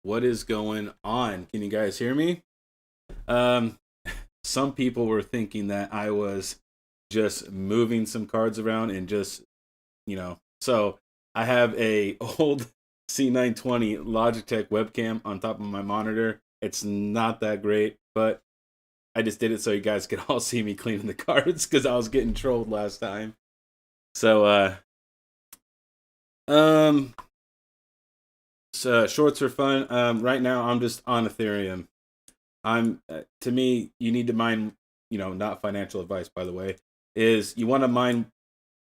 What is going on? Can you guys hear me? Um, some people were thinking that I was just moving some cards around and so I have a old C920 Logitech webcam on top of my monitor. It's not that great, but I just did it so you guys could all see me cleaning the cards because I was getting trolled last time. So, um, shorts are fun. Right now I'm just on Ethereum. I'm to me, you need to mine. Not financial advice, by the way. Is you want to mine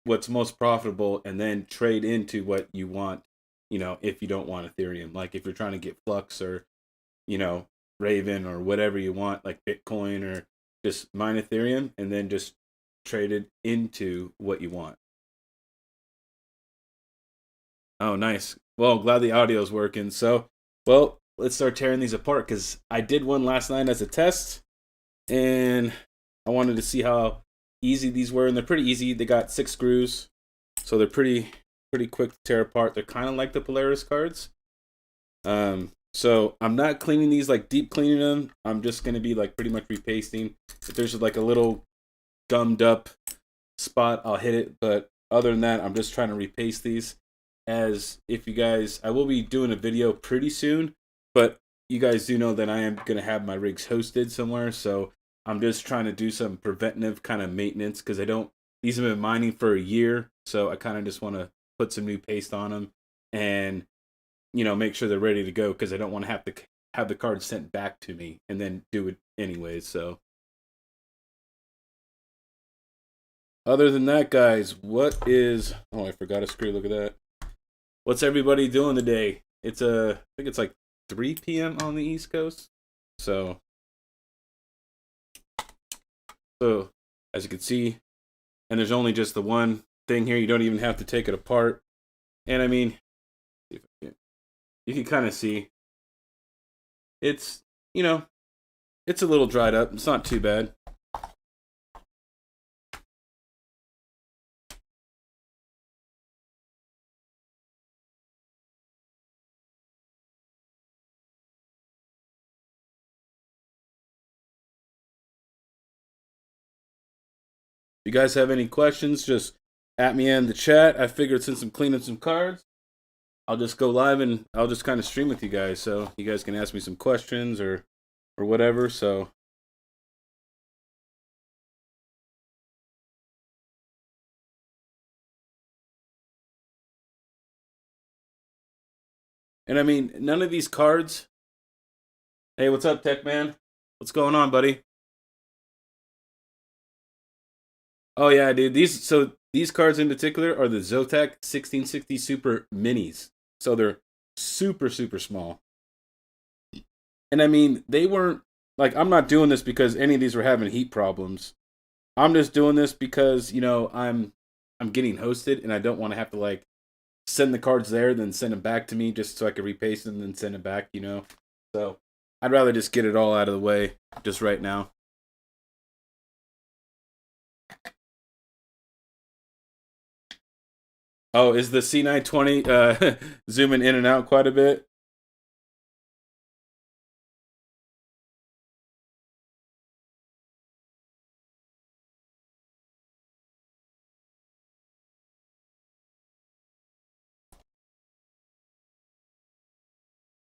what's most profitable and then trade into what you want. If you don't want Ethereum, like if you're trying to get Flux or you know Raven or whatever you want, like Bitcoin, or just mine Ethereum and then just trade it into what you want. Oh, nice. Well, glad the audio's working. So, well, let's start tearing these apart because I did one last night as a test, and I wanted to see how easy these were, and they're pretty easy. They got 6 screws, so they're pretty quick to tear apart. They're kind of like the Polaris cards. So I'm not cleaning these, like deep cleaning them. I'm just gonna be like pretty much repasting. If there's like a little gummed up spot, I'll hit it. But other than that, I'm just trying to repaste these. As if you guys, I will be doing a video pretty soon, but you guys do know that I am gonna have my rigs hosted somewhere, so I'm just trying to do some preventive kind of maintenance because I don't. These have been mining for a year, so I kind of just want to put some new paste on them and make sure they're ready to go because I don't want to have the card sent back to me and then do it anyways. So other than that, guys, what is? Oh, I forgot a screw. Look at that. What's everybody doing today? I think it's like 3 p.m. on the East Coast. So as you can see, and there's only just the one thing here. You don't even have to take it apart. And I mean, you can kind of see it's it's a little dried up. It's not too bad. If you guys have any questions, just at me in the chat. I figured since I'm cleaning some cards, I'll just go live and I'll just kind of stream with you guys, so you guys can ask me some questions or whatever. So, and I mean, none of these cards. Hey, what's up, Tech Man? What's going on, buddy? Oh yeah, dude. These cards in particular are the Zotac 1660 Super Minis. So they're super small. And I mean, they weren't like, I'm not doing this because any of these were having heat problems. I'm just doing this because, I'm getting hosted and I don't want to have to like send the cards there, then send them back to me just so I can repaste them and then send it back. So I'd rather just get it all out of the way just right now. Oh, is the C920 zooming in and out quite a bit?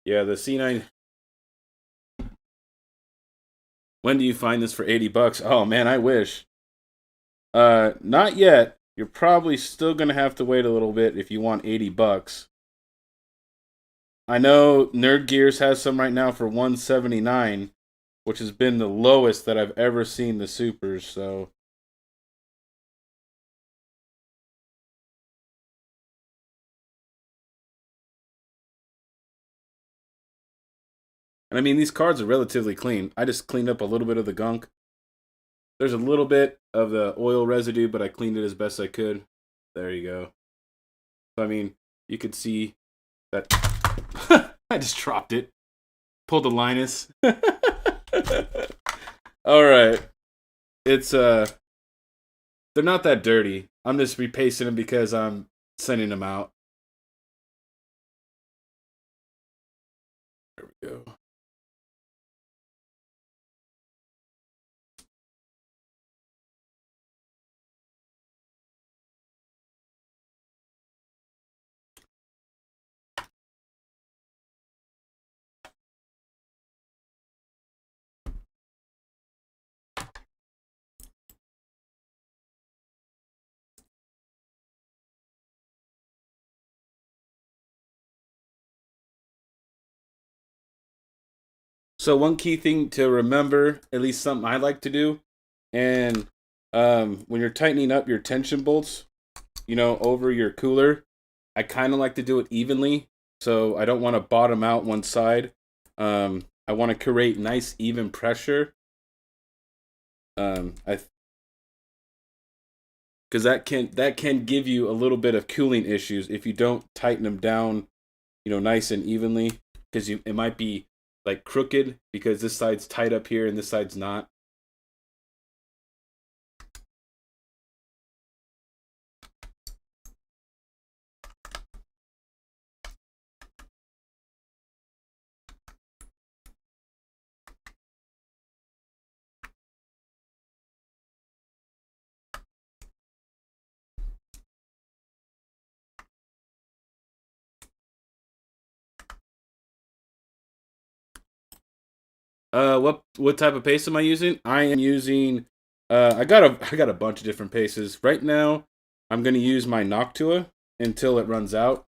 Yeah, the C9. When do you find this for $80? Oh man, I wish. Not yet. You're probably still gonna have to wait a little bit if you want $80. I know Nerd Gears has some right now for 179, which has been the lowest that I've ever seen the supers. So, and I mean these cards are relatively clean. I just cleaned up a little bit of the gunk. There's a little bit of the oil residue, but I cleaned it as best I could. There you go. So, I mean, you could see that I just dropped it. Pulled the Linus. All right. It's they're not that dirty. I'm just repasting them because I'm sending them out. Go. So one key thing to remember, at least something I like to do, and when you're tightening up your tension bolts, over your cooler, I kind of like to do it evenly. So I don't want to bottom out one side. I want to create nice even pressure. I because that can give you a little bit of cooling issues if you don't tighten them down, nice and evenly. Because it might be like crooked because this side's tight up here and this side's not. What type of paste am I using? I am using I got a bunch of different pastes. Right now, I'm gonna use my Noctua until it runs out,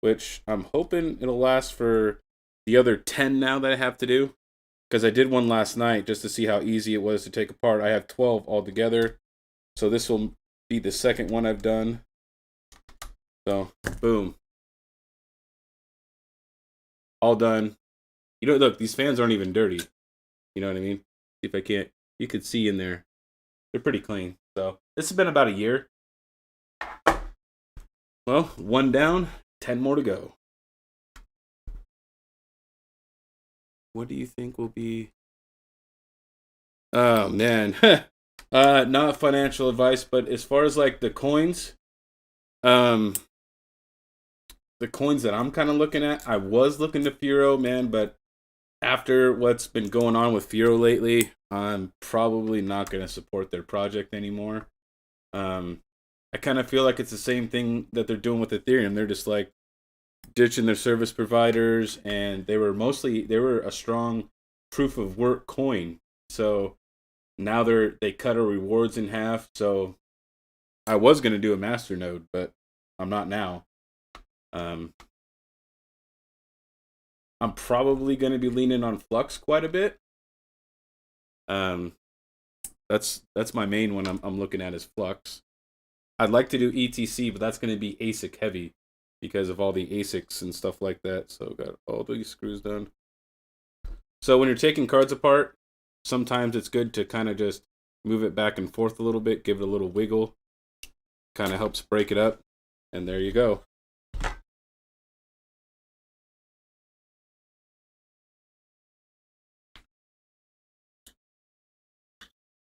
which I'm hoping it'll last for the other 10 now that I have to do. Because I did one last night just to see how easy it was to take apart. I have 12 altogether. So this will be the second one I've done. So, boom. All done. Look, these fans aren't even dirty. You know what I mean? See if I can't. You could see in there. They're pretty clean. So, this has been about a year. Well, one down, 10 more to go. What do you think will be? Oh, man. Not financial advice, but as far as like um, the coins that I'm kind of looking at, I was looking to Furo, man, but after what's been going on with Furo lately, I'm probably not going to support their project anymore. I kind of feel like it's the same thing that they're doing with Ethereum. They're just like ditching their service providers, and they were a strong proof of work coin. So now they cut our rewards in half. So I was going to do a master node, but I'm not now. Um, I'm probably going to be leaning on Flux quite a bit. Um, that's my main one. I'm looking at is Flux. I'd like to do ETC, but that's going to be ASIC heavy because of all the ASICs and stuff like that. So got all these screws done. So when you're taking cards apart, sometimes it's good to kind of just move it back and forth a little bit, give it a little wiggle. Kind of helps break it up. And there you go.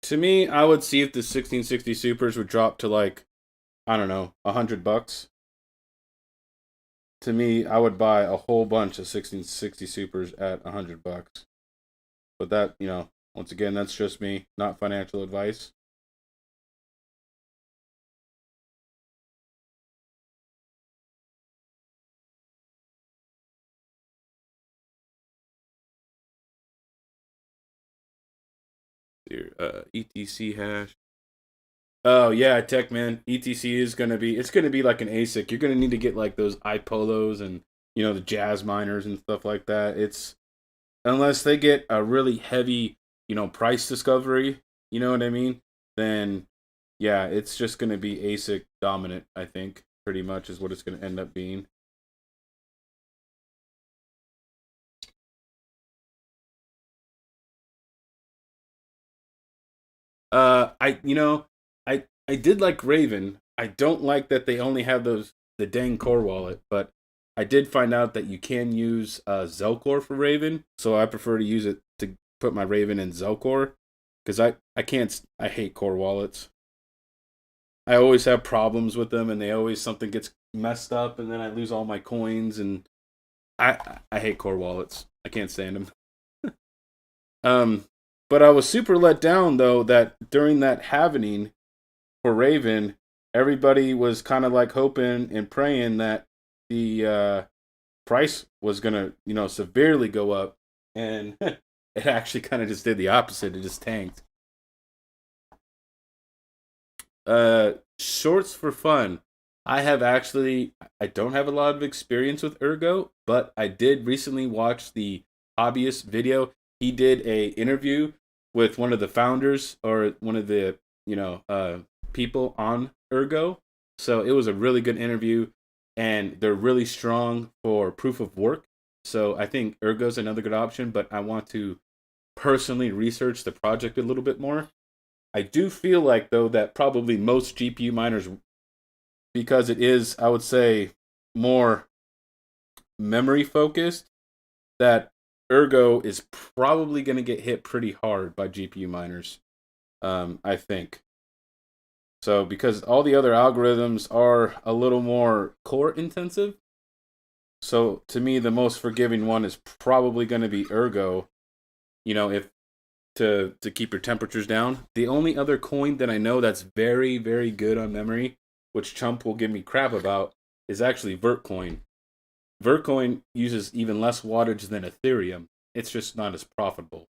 To me, I would see if the 1660 supers would drop to like, I don't know, $100. To me, I would buy a whole bunch of 1660 supers at $100. But that, once again, that's just me, not financial advice. Here, ETC hash. Oh yeah, tech man. ETC is it's gonna be like an ASIC. You're gonna need to get like those iPolos and the jazz miners and stuff like that. It's unless they get a really heavy price discovery. You know what I mean? Then yeah, it's just gonna be ASIC dominant. I think pretty much is what it's gonna end up being. I did like Raven. I don't like that they only have the dang core wallet, but I did find out that you can use Zelcore for Raven, so I prefer to use it to put my Raven in Zelcore because I can't I hate core wallets. I always have problems with them, and they always something gets messed up, and then I lose all my coins, and I hate core wallets. I can't stand him. Um, but I was super let down though that during that halvening for Raven, everybody was kind of like hoping and praying that the price was gonna, severely go up, and it actually kind of just did the opposite. It just tanked. Shorts for fun. I don't have a lot of experience with Ergo, but I did recently watch the hobbyist video. He did a interview with one of the founders or one of the, people on Ergo. So it was a really good interview, and they're really strong for proof of work. So I think Ergo is another good option, but I want to personally research the project a little bit more. I do feel like though that probably most GPU miners, because it is, I would say, more memory focused, that Ergo is probably going to get hit pretty hard by GPU miners. I think so, because all the other algorithms are a little more core intensive. So to me, the most forgiving one is probably going to be Ergo. If to keep your temperatures down. The only other coin that I know that's very, very good on memory, which Chump will give me crap about, is actually Vertcoin. Vertcoin uses even less wattage than Ethereum. It's just not as profitable.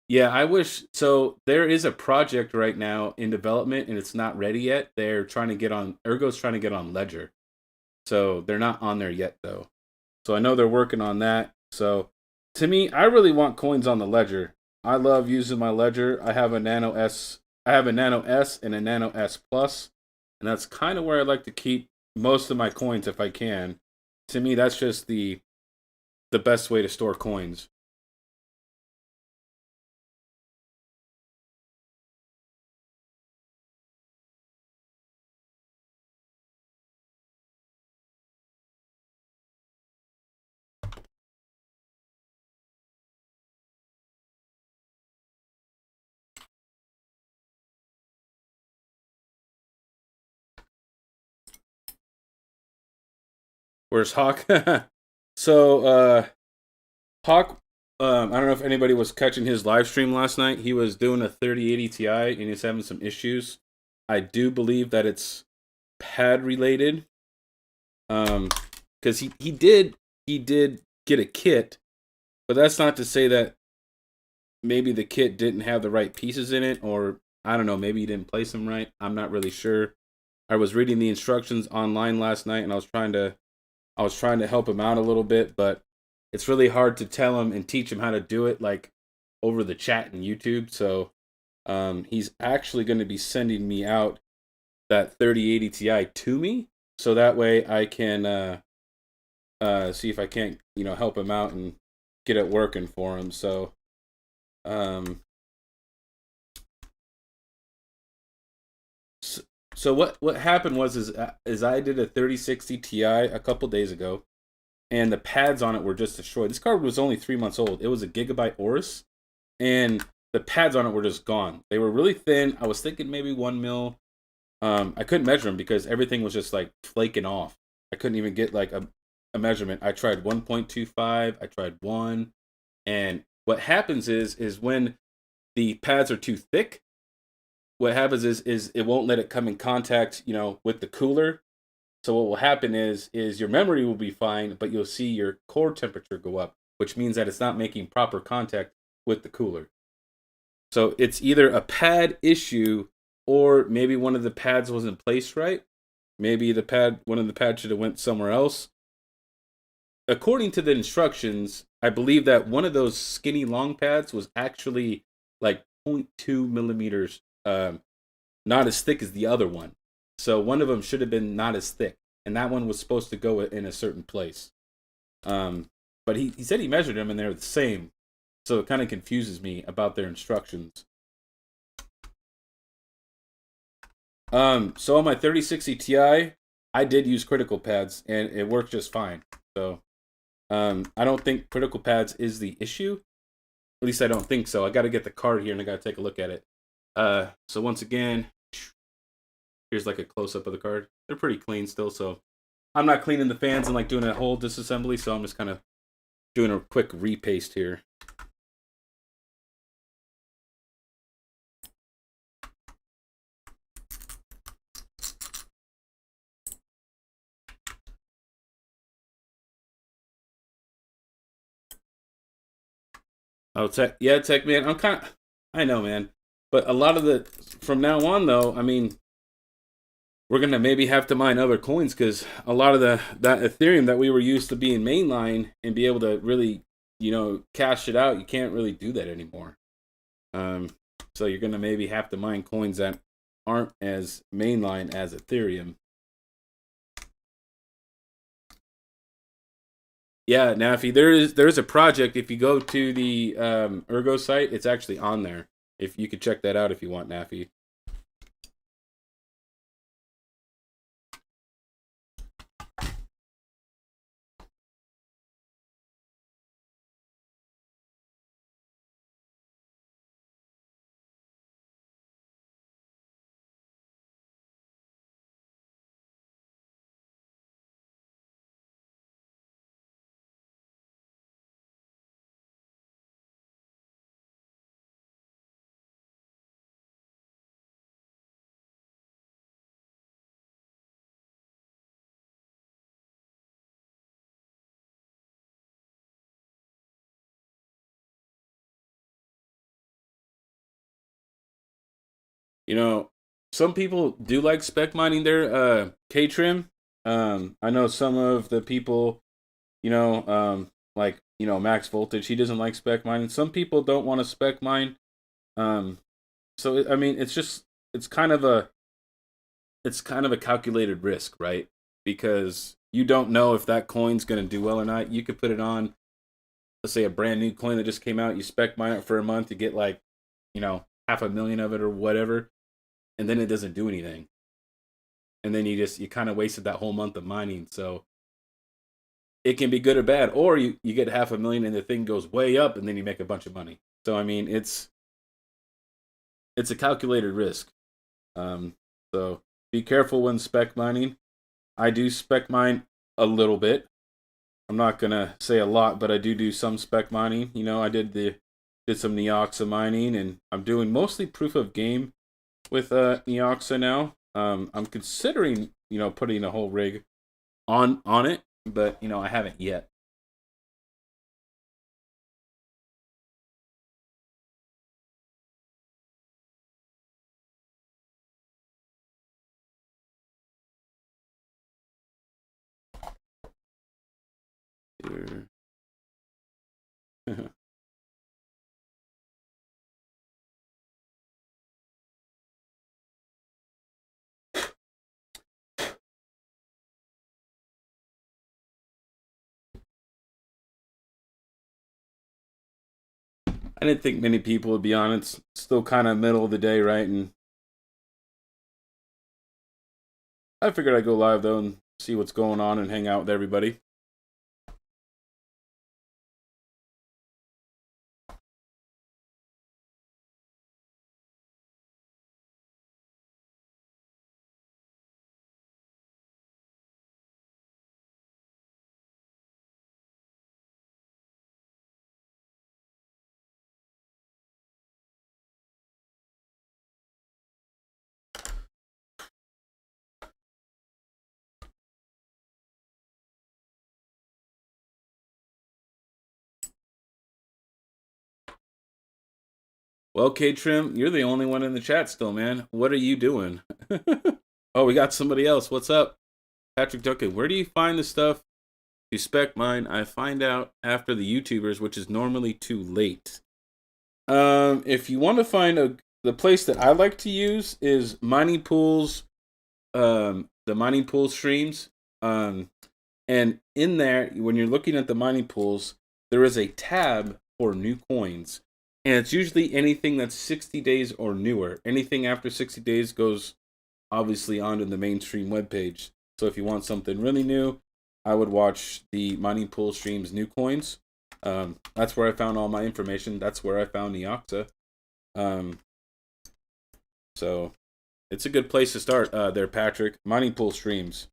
Yeah, I wish. So there is a project right now in development, and it's not ready yet. They're trying to get on. Ergo's trying to get on Ledger, so they're not on there yet though. So I know they're working on that. So to me, I really want coins on the Ledger. I love using my Ledger. I have a Nano S. I have a Nano S and a Nano S Plus, and that's kind of where I like to keep most of my coins if I can. To me, that's just the best way to store coins. Where's Hawk? So Hawk, I don't know if anybody was catching his live stream last night. He was doing a 3080 Ti and he's having some issues. I do believe that it's pad related. Because he did get a kit, but that's not to say that maybe the kit didn't have the right pieces in it, or I don't know, maybe he didn't place them right. I'm not really sure. I was reading the instructions online last night, and I was trying to help him out a little bit, but it's really hard to tell him and teach him how to do it like over the chat and YouTube. So he's actually going to be sending me out that 3080 Ti to me, so that way I can see if I can't help him out and get it working for him. So um, so, so what happened was is I did a 3060 Ti a couple days ago, and the pads on it were just destroyed. This card was only 3 months old. It was a Gigabyte Oris, and the pads on it were just gone. They were really thin. I was thinking maybe 1 mil. I couldn't measure them because everything was just like flaking off. I couldn't even get like a measurement. I tried 1.25. I tried 1, and what happens is when the pads are too thick, what happens is it won't let it come in contact, with the cooler. So what will happen is your memory will be fine, but you'll see your core temperature go up, which means that it's not making proper contact with the cooler. So it's either a pad issue or maybe one of the pads wasn't placed right. Maybe one of the pads should have went somewhere else. According to the instructions, I believe that one of those skinny long pads was actually like zero point 0.2 millimeters, not as thick as the other one. So one of them should have been not as thick, and that one was supposed to go in a certain place. But he said he measured them and they're the same. So it kind of confuses me about their instructions. So on my 3060 Ti, I did use critical pads and it worked just fine. So I don't think critical pads is the issue. At least I don't think so. I got to get the card here and I got to take a look at it. So once again, here's like a close up of the card. They're pretty clean still, so I'm not cleaning the fans and like doing a whole disassembly, so I'm just kind of doing a quick repaste here. Oh, tech man. I know, man. But a lot of the from now on, though, I mean, we're gonna maybe have to mine other coins because a lot of that Ethereum that we were used to being mainline and be able to really, cash it out, you can't really do that anymore. Um, so you're gonna maybe have to mine coins that aren't as mainline as Ethereum. Yeah, Nafi, there's a project. If you go to the Ergo site, it's actually on there. If you could check that out if you want, Nafi. You know, some people do like spec mining their K-Trim. I know some of the people, like, Max Voltage, he doesn't like spec mining. Some people don't want to spec mine. Um, I mean, it's kind of a it's kind of a calculated risk, right? Because you don't know if that coin's going to do well or not. You could put it on, let's say, a brand new coin that just came out. You spec mine it for a month, you get like, 500,000 of it or whatever, and then it doesn't do anything. And then you kind of wasted that whole month of mining. So it can be good or bad, or you get 500,000 and the thing goes way up, and then you make a bunch of money. So I mean, it's a calculated risk. So be careful when spec mining. I do spec mine a little bit. I'm not gonna say a lot, but I do some spec mining. I did some Neoxa mining, and I'm doing mostly proof of game with Neoxa now. I'm considering putting a whole rig on it, but I haven't yet. Here. I didn't think many people would be on. It's still kind of middle of the day, right? And I figured I'd go live though and see what's going on and hang out with everybody. Well, K Trim, you're the only one in the chat still, man. What are you doing? Oh, we got somebody else. What's up? Patrick Duncan, where do you find the stuff to spec mine? I find out after the YouTubers, which is normally too late. If you want to find the place that I like to use is Mining Pools, the Mining Pool streams. And in there, when you're looking at the mining pools, there is a tab for new coins. And it's usually anything that's 60 days or newer. Anything after 60 days goes obviously onto the mainstream webpage. So if you want something really new, I would watch the Mining Pool streams new coins. That's where I found all my information. That's where I found Neoxa. So it's a good place to start there, Patrick. Mining Pool streams.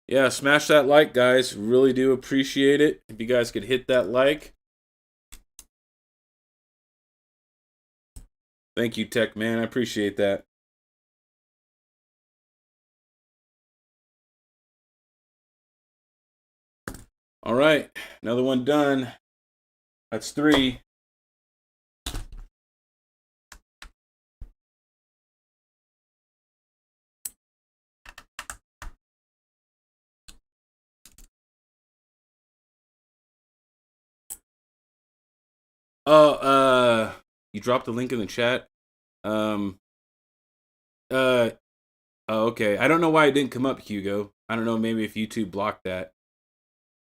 Yeah, smash that like, guys. Really do appreciate it. If you guys could hit that like. Thank you, Tech Man. I appreciate that. All right, another one done. That's 3. Oh, you dropped the link in the chat. Um, uh, oh, okay. I don't know why it didn't come up, Hugo. I don't know. Maybe if YouTube blocked that.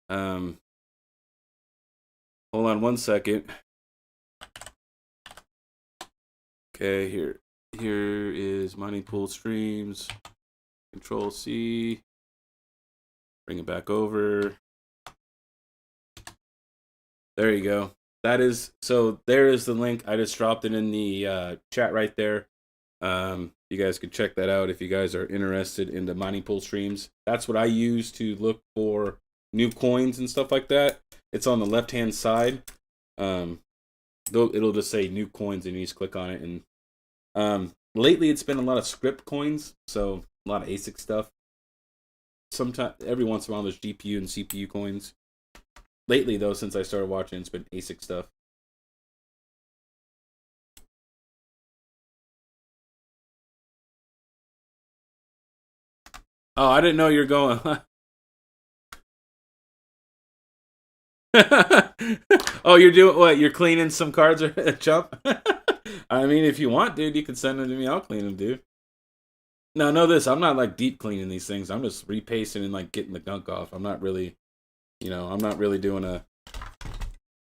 Um, hold on one second. Okay, here is mining pool streams. Control C. Bring it back over. There you go. That is so. There is the link. I just dropped it in the chat right there. You guys could check that out if you guys are interested in the mining pool streams. That's what I use to look for new coins and stuff like that. It's on the left hand side. It'll just say new coins, and you just click on it. And lately, it's been a lot of script coins, so a lot of ASIC stuff. Sometimes, every once in a while, there's GPU and CPU coins. Lately, though, since I started watching, it's been ASIC stuff. Oh, I didn't know you're going. Oh, you're doing what? You're cleaning some cards or jump? I mean, if you want, dude, you can send them to me. I'll clean them, dude. Now, know this. I'm not like deep cleaning these things. I'm just repasting and like getting the gunk off. I'm not really, I'm not really doing a.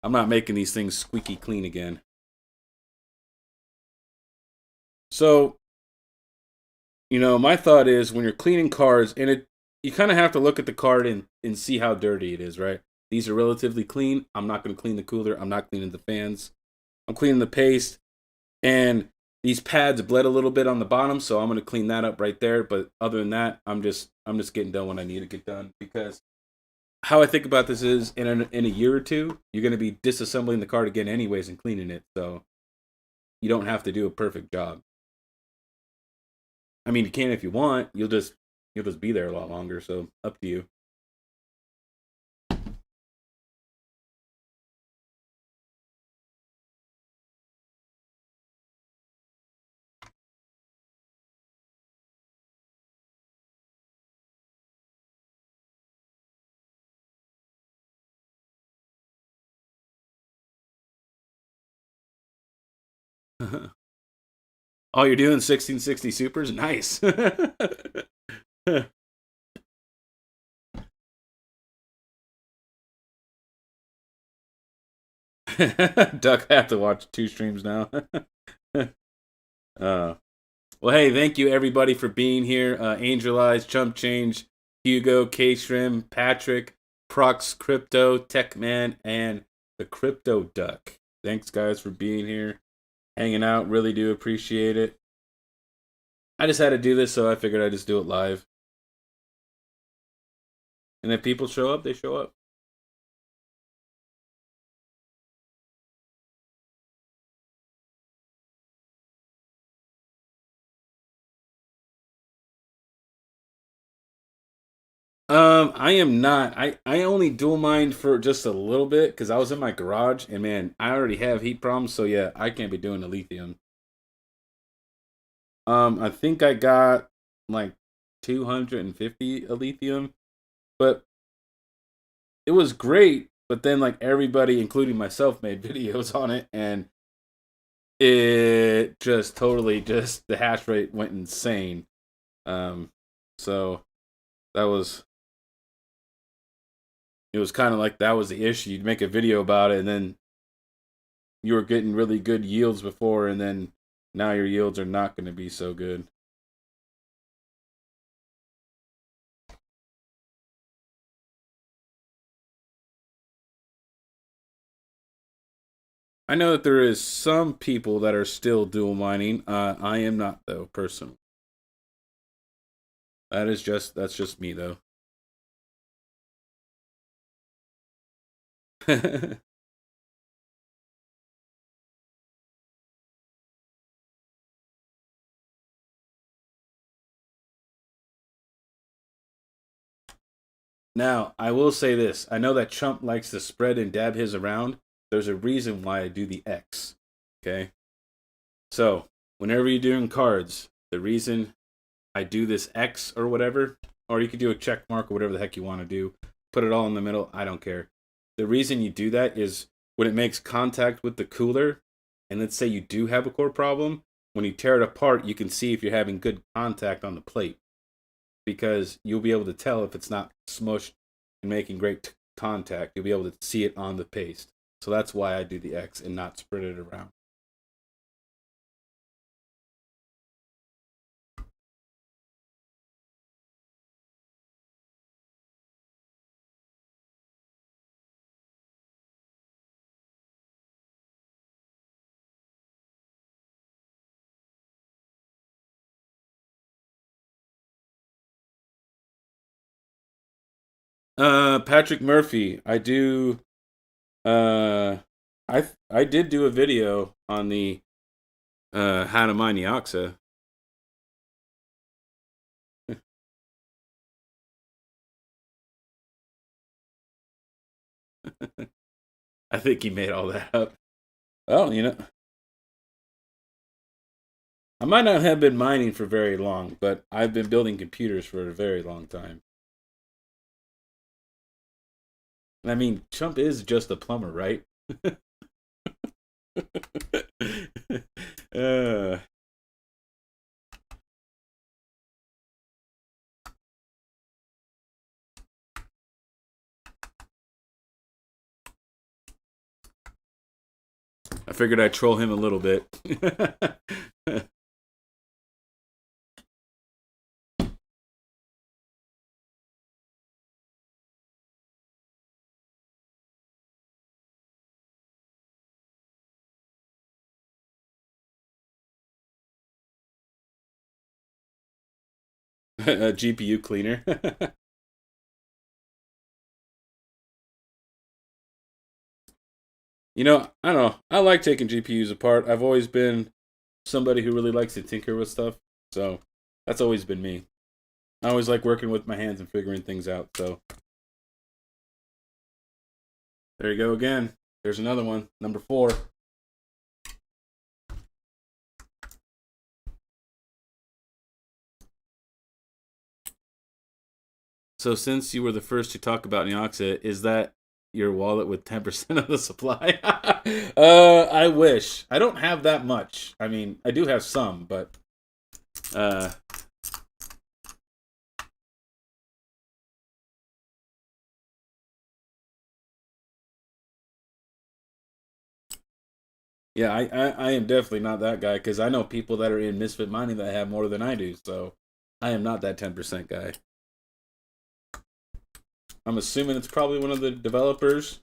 I'm not making these things squeaky clean again. So, my thought is when you're cleaning cards, and you kind of have to look at the card and see how dirty it is, right? These are relatively clean. I'm not going to clean the cooler. I'm not cleaning the fans. I'm cleaning the paste, and these pads bled a little bit on the bottom, so I'm going to clean that up right there. But other than that, I'm just getting done when I need to get done, because how I think about this is in a year or two, you're going to be disassembling the card again anyways and cleaning it, so you don't have to do a perfect job. I mean, you can if you want. You'll just be there a lot longer. So up to you. Oh, you're doing 1660 supers? Nice. Duck, I have to watch 2 streams now. Well, hey, thank you everybody for being here. Angel Eyes, Chump Change, Hugo, K Shrim, Patrick, Prox, Crypto, Techman, and the Crypto Duck. Thanks, guys, for being here, hanging out. Really do appreciate it. I just had to do this, so I figured I'd just do it live. And if people show up, they show up. I am not. I only dual mined for just a little bit because I was in my garage, and man, I already have heat problems, so yeah, I can't be doing the lithium. I think I got like 250 a lithium, but it was great. But then like everybody, including myself, made videos on it, and it just totally just the hash rate went insane. So that was it was kind of like that was the issue. You'd make a video about it, and then you were getting really good yields before, and then now your yields are not going to be so good. I know that there is some people that are still dual mining. I am not though, personally. That's just me though. Now, I will say this. I know that Trump likes to spread and dab his around. There's a reason why I do the X. Okay? So, whenever you're doing cards, the reason I do this X or whatever, or you could do a check mark or whatever the heck you want to do, put it all in the middle, I don't care. The reason you do that is when it makes contact with the cooler, and let's say you do have a core problem, when you tear it apart, you can see if you're having good contact on the plate because you'll be able to tell if it's not smushed and making great contact. You'll be able to see it on the paste. So that's why I do the X and not spread it around. Patrick Murphy, I do. I did do a video on the how to mine Yaxa. I think he made all that up. Well, I might not have been mining for very long, but I've been building computers for a very long time. I mean, Trump is just a plumber, right? uh, I figured I'd troll him a little bit. A GPU cleaner. I don't know. I like taking GPUs apart. I've always been somebody who really likes to tinker with stuff. So that's always been me. I always like working with my hands and figuring things out. So there you go again. There's another one. Number 4. So since you were the first to talk about Neoxa, is that your wallet with 10% of the supply? I wish. I don't have that much. I mean, I do have some, but uh yeah, I am definitely not that guy because I know people that are in Misfit Mining that have more than I do. So I am not that 10% guy. I'm assuming it's probably one of the developers.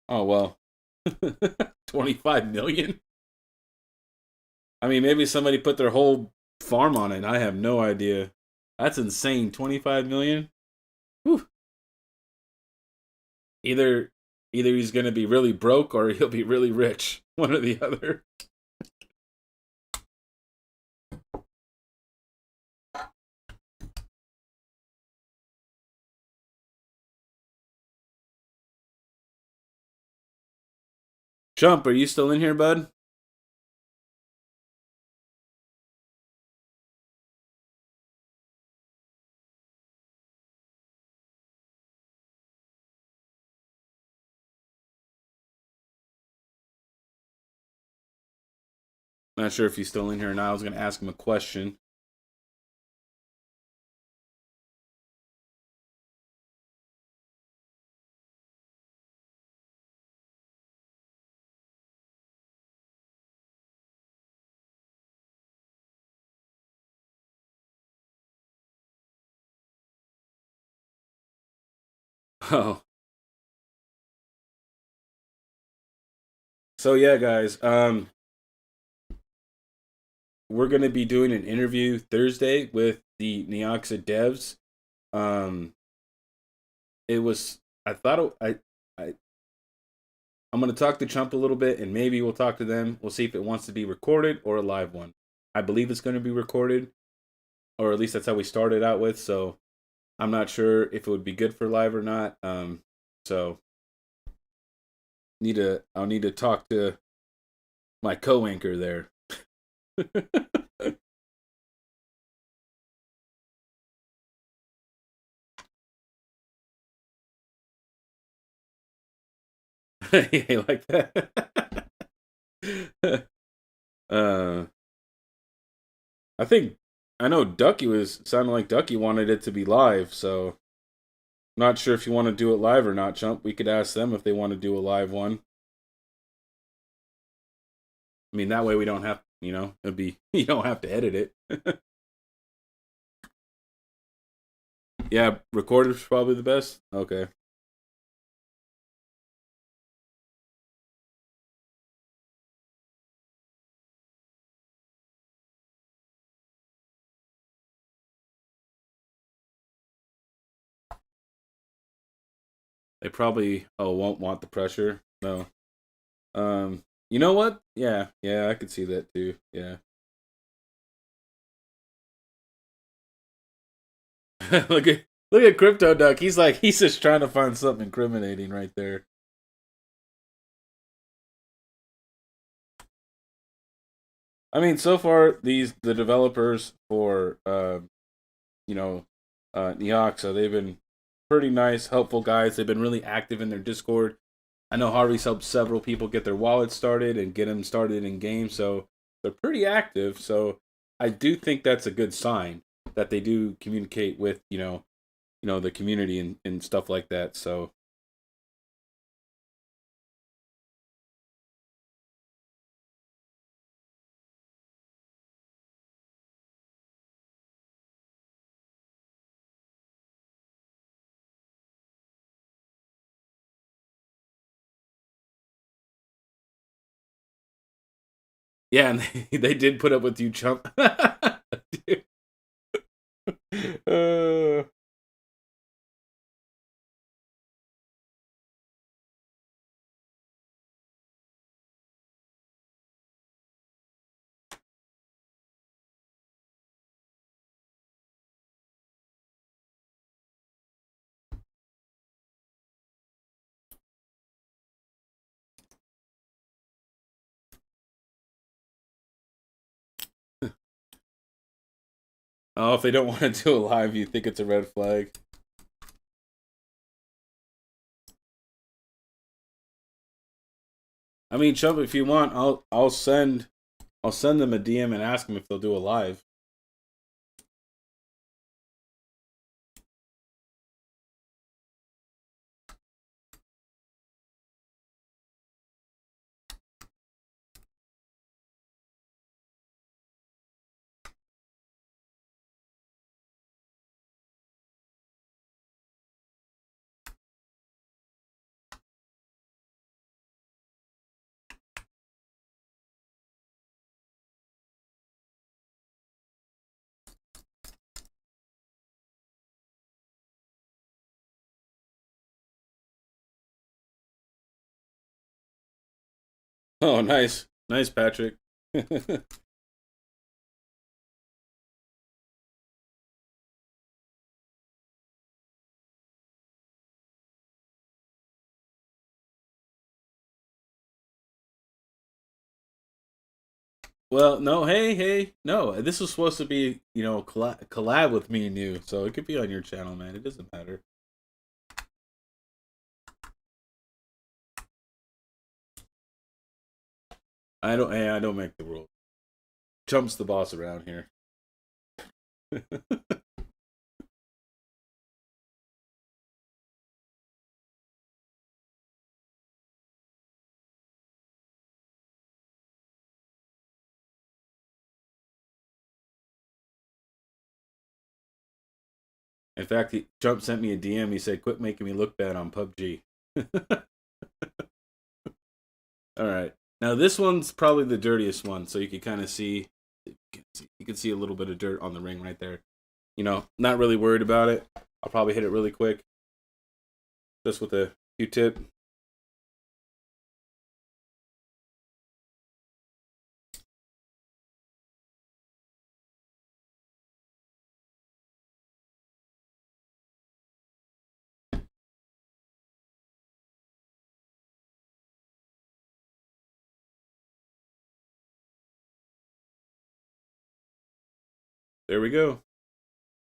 Oh well, 25 million. I mean, maybe somebody put their whole farm on it. I have no idea. That's insane. 25 million. Whew. Either either he's gonna be really broke or he'll be really rich. One or the other. Jump, are you still in here, bud? Not sure if he's still in here or not. I was gonna ask him a question. Oh, so yeah, guys. We're gonna be doing an interview Thursday with the Neoxa devs. Um, it was. I thought I'm gonna talk to Trump a little bit, and maybe we'll talk to them. We'll see if it wants to be recorded or a live one. I believe it's going to be recorded, or at least that's how we started out with. So I'm not sure if it would be good for live or not. So I'll need to talk to my co-anchor there. Yeah, like that. uh, I think I know Ducky was sounding like Ducky wanted it to be live, so not sure if you want to do it live or not, Chump. We could ask them if they want to do a live one. I mean, that way we don't have, it'd be you don't have to edit it. Yeah, recorder's probably the best. Okay. They probably won't want the pressure. No. You know what? Yeah, yeah, I could see that too. Yeah. look at look at Crypto Duck. He's just trying to find something incriminating right there. I mean, so far the developers for you know Neoxa, they've been pretty nice, helpful guys. They've been really active in their Discord. I know Harvey's helped several people get their wallets started and get them started in games, so they're pretty active. So I do think that's a good sign that they do communicate with the community and stuff like that. So yeah, and they did put up with you, Chump. uh, oh, if they don't want to do it live, you think it's a red flag. I mean, Chump, if you want, I'll send them a DM and ask them if they'll do a live. Oh, nice, nice, Patrick. Well, no, hey, no. This was supposed to be, collab with me and you, so it could be on your channel, man. It doesn't matter. I don't make the rules. Chump's the boss around here. In fact, Trump sent me a DM. He said, "Quit making me look bad on PUBG." All right. Now this one's probably the dirtiest one, so you can kind of see, you can see a little bit of dirt on the ring right there. Not really worried about it. I'll probably hit it really quick. just with a Q-tip. There we go.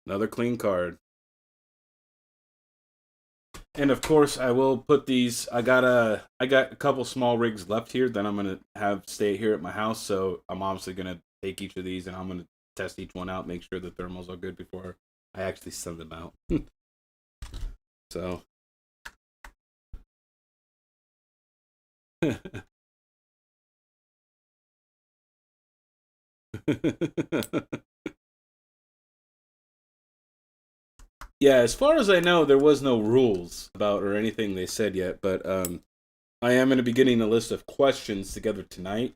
Another clean card. And of course, I will put these. I got a couple small rigs left here that I'm gonna have stay here at my house. So I'm obviously gonna take each of these and I'm gonna test each one out, make sure the thermals are good before I actually send them out. So. Yeah, as far as I know, there was no rules about or anything they said yet, but I am going to be getting a list of questions together tonight.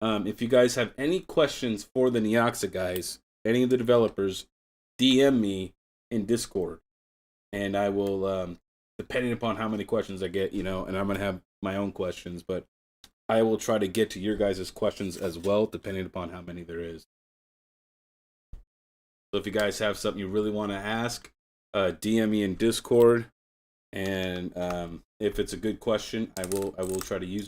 If you guys have any questions for the Neoxa guys, any of the developers, DM me in Discord, and I will, depending upon how many questions I get, and I'm going to have my own questions, but I will try to get to your guys' questions as well, depending upon how many there is. So if you guys have something you really want to ask, DM me in Discord, and if it's a good question, I will try to use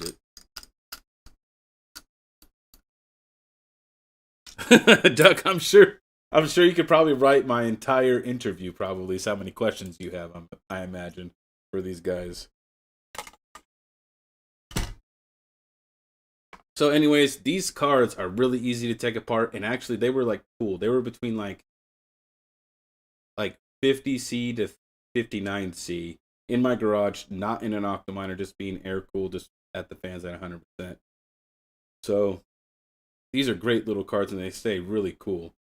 it. Duck, I'm sure you could probably write my entire interview. Probably, is how many questions you have. I imagine for these guys. So, anyways, these cards are really easy to take apart, and actually, they were like cool. They were between like 50C to 59C in my garage, not in an Octominer, just being air cooled, just at the fans at 100%. So these are great little cards, and they stay really cool.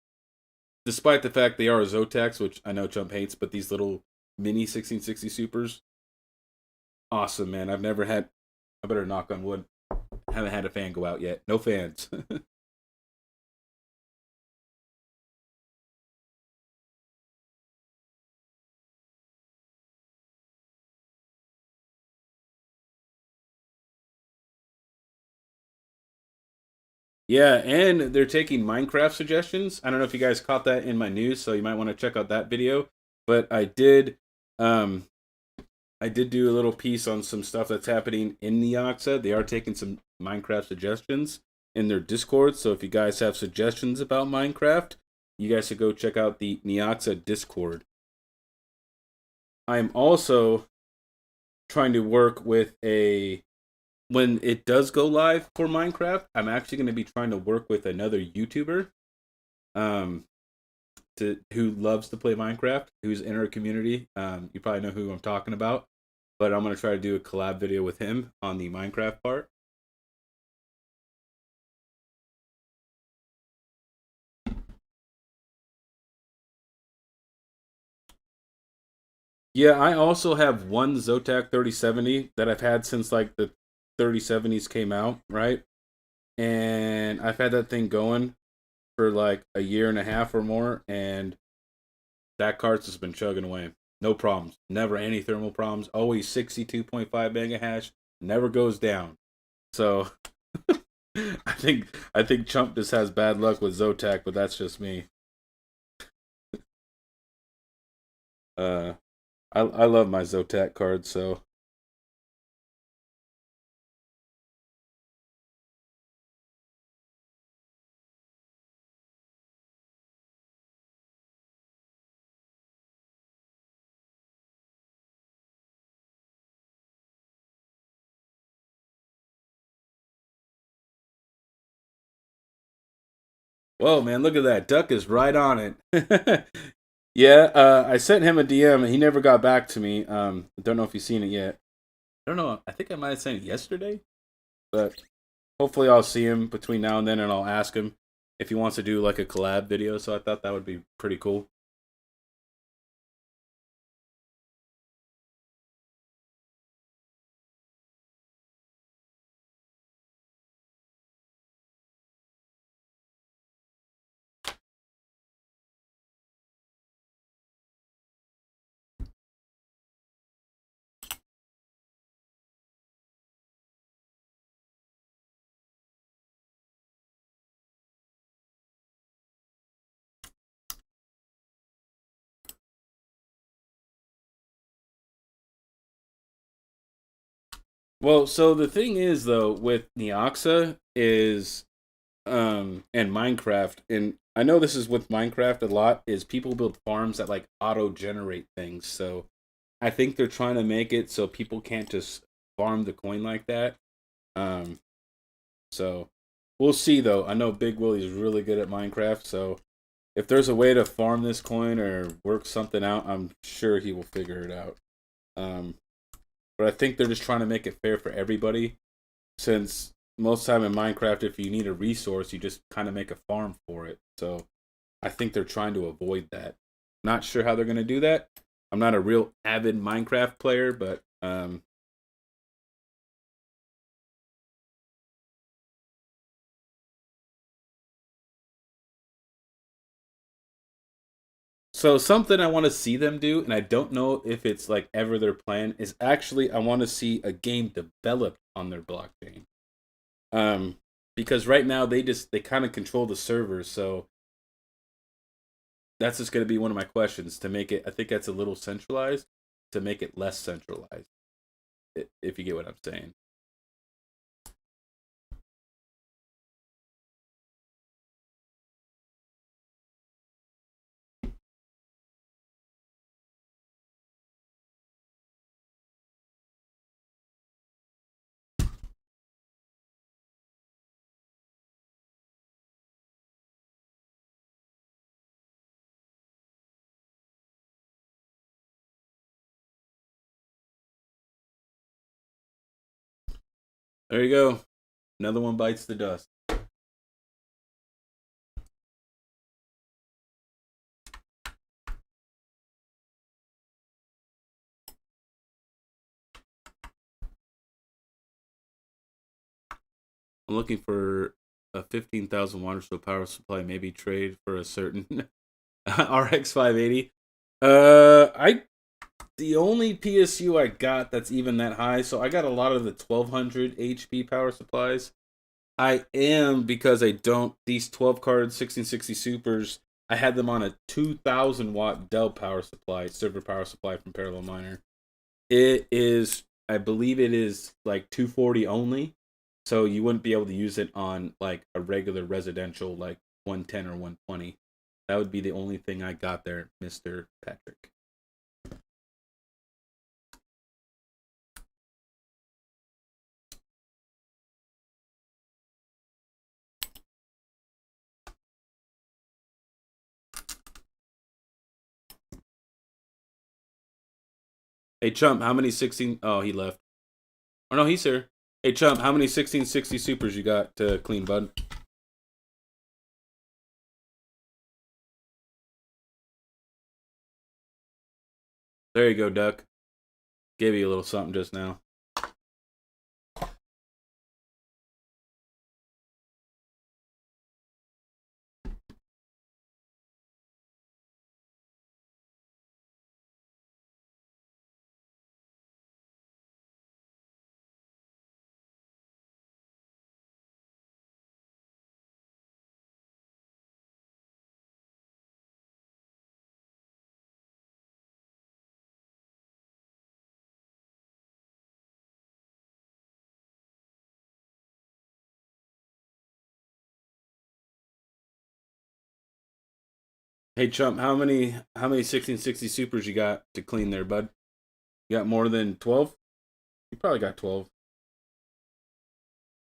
Despite the fact they are Zotacs, which I know Chump hates, but these little mini 1660 Supers, awesome, man. I've never had, I better knock on wood, haven't had a fan go out yet. No fans. Yeah, and they're taking Minecraft suggestions. I don't know if you guys caught that in my news, so you might want to check out that video. But um I did do a little piece on some stuff that's happening in Neoxa. They are taking some Minecraft suggestions in their Discord. So if you guys have suggestions about Minecraft, you guys should go check out the Neoxa Discord. I'm also trying to work with when it does go live for Minecraft, I'm actually going to be trying to work with another YouTuber um who loves to play Minecraft, who's in our community. You probably know who I'm talking about, but I'm going to try to do a collab video with him on the Minecraft part. Yeah, I also have one Zotac 3070 that I've had since like the 3070s came out, right? And I've had that thing going for like a year and a half or more, and that card's just been chugging away. No problems. Never any thermal problems. Always 62.5 mega hash. Never goes down. So I think Chump just has bad luck with Zotac, but that's just me. Uh I love my Zotac cards, so whoa, man, look at that. Duck is right on it. Yeah, I sent him a DM and he never got back to me. Don't know if he's seen it yet. I don't know. I think I might have sent it yesterday, but hopefully I'll see him between now and then, and I'll ask him if he wants to do like a collab video. So I thought that would be pretty cool. Well, so the thing is though with Neoxa is and Minecraft, and I know this is with Minecraft a lot, is people build farms that like auto generate things. So I think they're trying to make it so people can't just farm the coin like that. Um so we'll see though. I know Big Willie's really good at Minecraft, so if there's a way to farm this coin or work something out, I'm sure he will figure it out. Um but I think they're just trying to make it fair for everybody since most time in Minecraft, if you need a resource, you just kind of make a farm for it. So I think they're trying to avoid that. Not sure how they're going to do that. I'm not a real avid Minecraft player, but so something I want to see them do, and I don't know if it's like ever their plan, is actually I want to see a game developed on their blockchain. Um, because right now they kind of control the servers, so that's just going to be one of my questions to make it. I think that's a little centralized to make it less centralized. If you get what I'm saying. There you go. Another one bites the dust. I'm looking for a 15,000 watt or so power supply, maybe trade for a certain RX 580. I the only PSU I got that's even that high, so I got a lot of the 1200 HP power supplies. I am because I don't these 12 card 1660 supers. I had them on a 2000 watt Dell power supply, server power supply from Parallel Miner. It is, I believe it is like 240 only. So you wouldn't be able to use it on like a regular residential like 110 or 120. That would be the only thing I got there, Mr. Patrick. Hey Chump, how many 16 Oh, he left. Oh no, he's here. Hey Chump, how many 1660 supers you got to clean, bud? There you go, Duck. Gave you a little something just now. Hey Chump, how many 1660 supers you got to clean there, bud? You got more than 12? You probably got 12.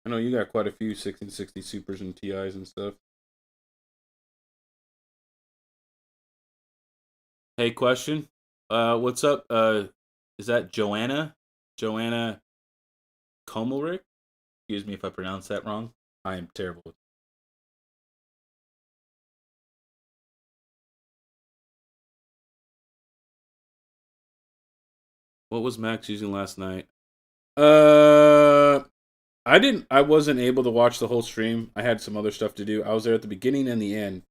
I know you got quite a few 1660 supers and TIs and stuff. Hey, question. What's up? Is that Joanna? Joanna Komelrick? Excuse me if I pronounce that wrong. I am terrible. What was Max using last night? Uh, I wasn't able to watch the whole stream. I had some other stuff to do. I was there at the beginning and the end.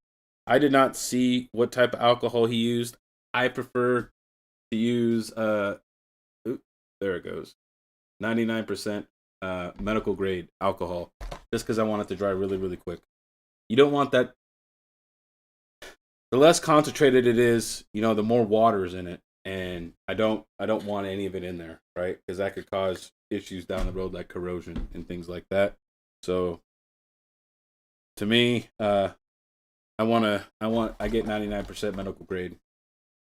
I did not see what type of alcohol he used. I prefer to use oop, there it goes. 99% medical grade alcohol just cuz I want it to dry really really quick. You don't want that. The less concentrated it is, the more water is in it, and I don't want any of it in there, right? Cuz that could cause issues down the road like corrosion and things like that. So to me, I get 99% medical grade.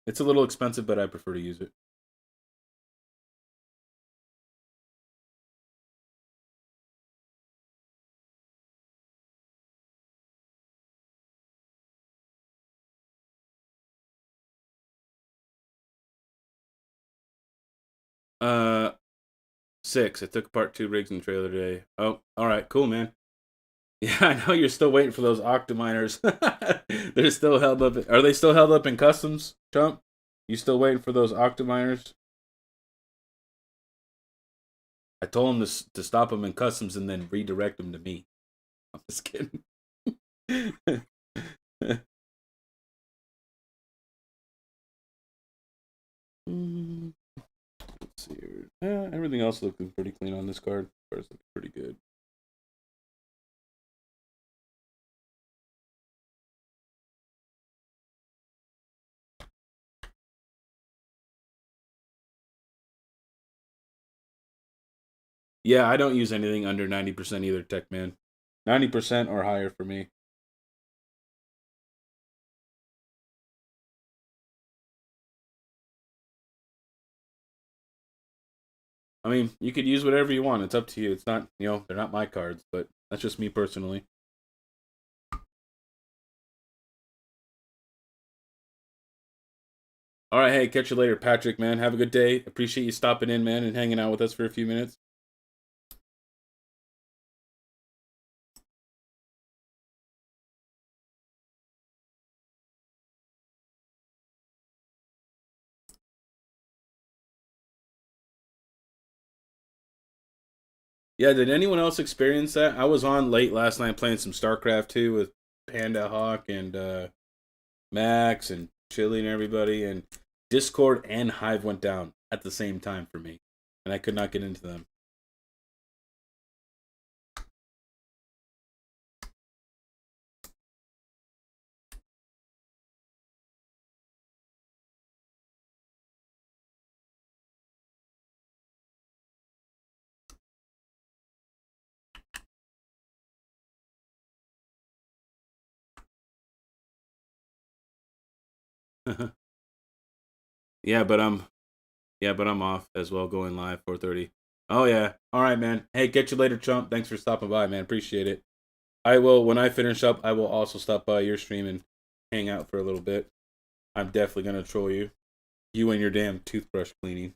It's a little expensive, but I prefer to use it. Uh, 6. I took apart 2 rigs and trailer today. Oh, all right, cool, man. Yeah, I know you're still waiting for those octominers. They're still held up. Are they still held up in customs, Trump? You still waiting for those octominers? I told him to stop them in customs and then redirect them to me. I'm just kidding. Let's see here. Everything else looking pretty clean on this card. Cards looking pretty good. Yeah, I don't use anything under 90% either, Tech Man. 90% or higher for me. I mean, you could use whatever you want. It's up to you. It's not, they're not my cards, but that's just me personally. All right, hey, catch you later, Patrick, man. Have a good day. Appreciate you stopping in, man, and hanging out with us for a few minutes. Yeah, did anyone else experience that? I was on late last night playing some StarCraft 2 with Panda Hawk and Max and Chili and everybody, and Discord and Hive went down at the same time for me, and I could not get into them. yeah, but I'm off as well, going live 4:30. Oh yeah. All right, man. Hey, catch you later, chump. Thanks for stopping by, man. Appreciate it. I will, when I finish up, I will also stop by your stream and hang out for a little bit. I'm definitely gonna troll you. You and your damn toothbrush cleaning.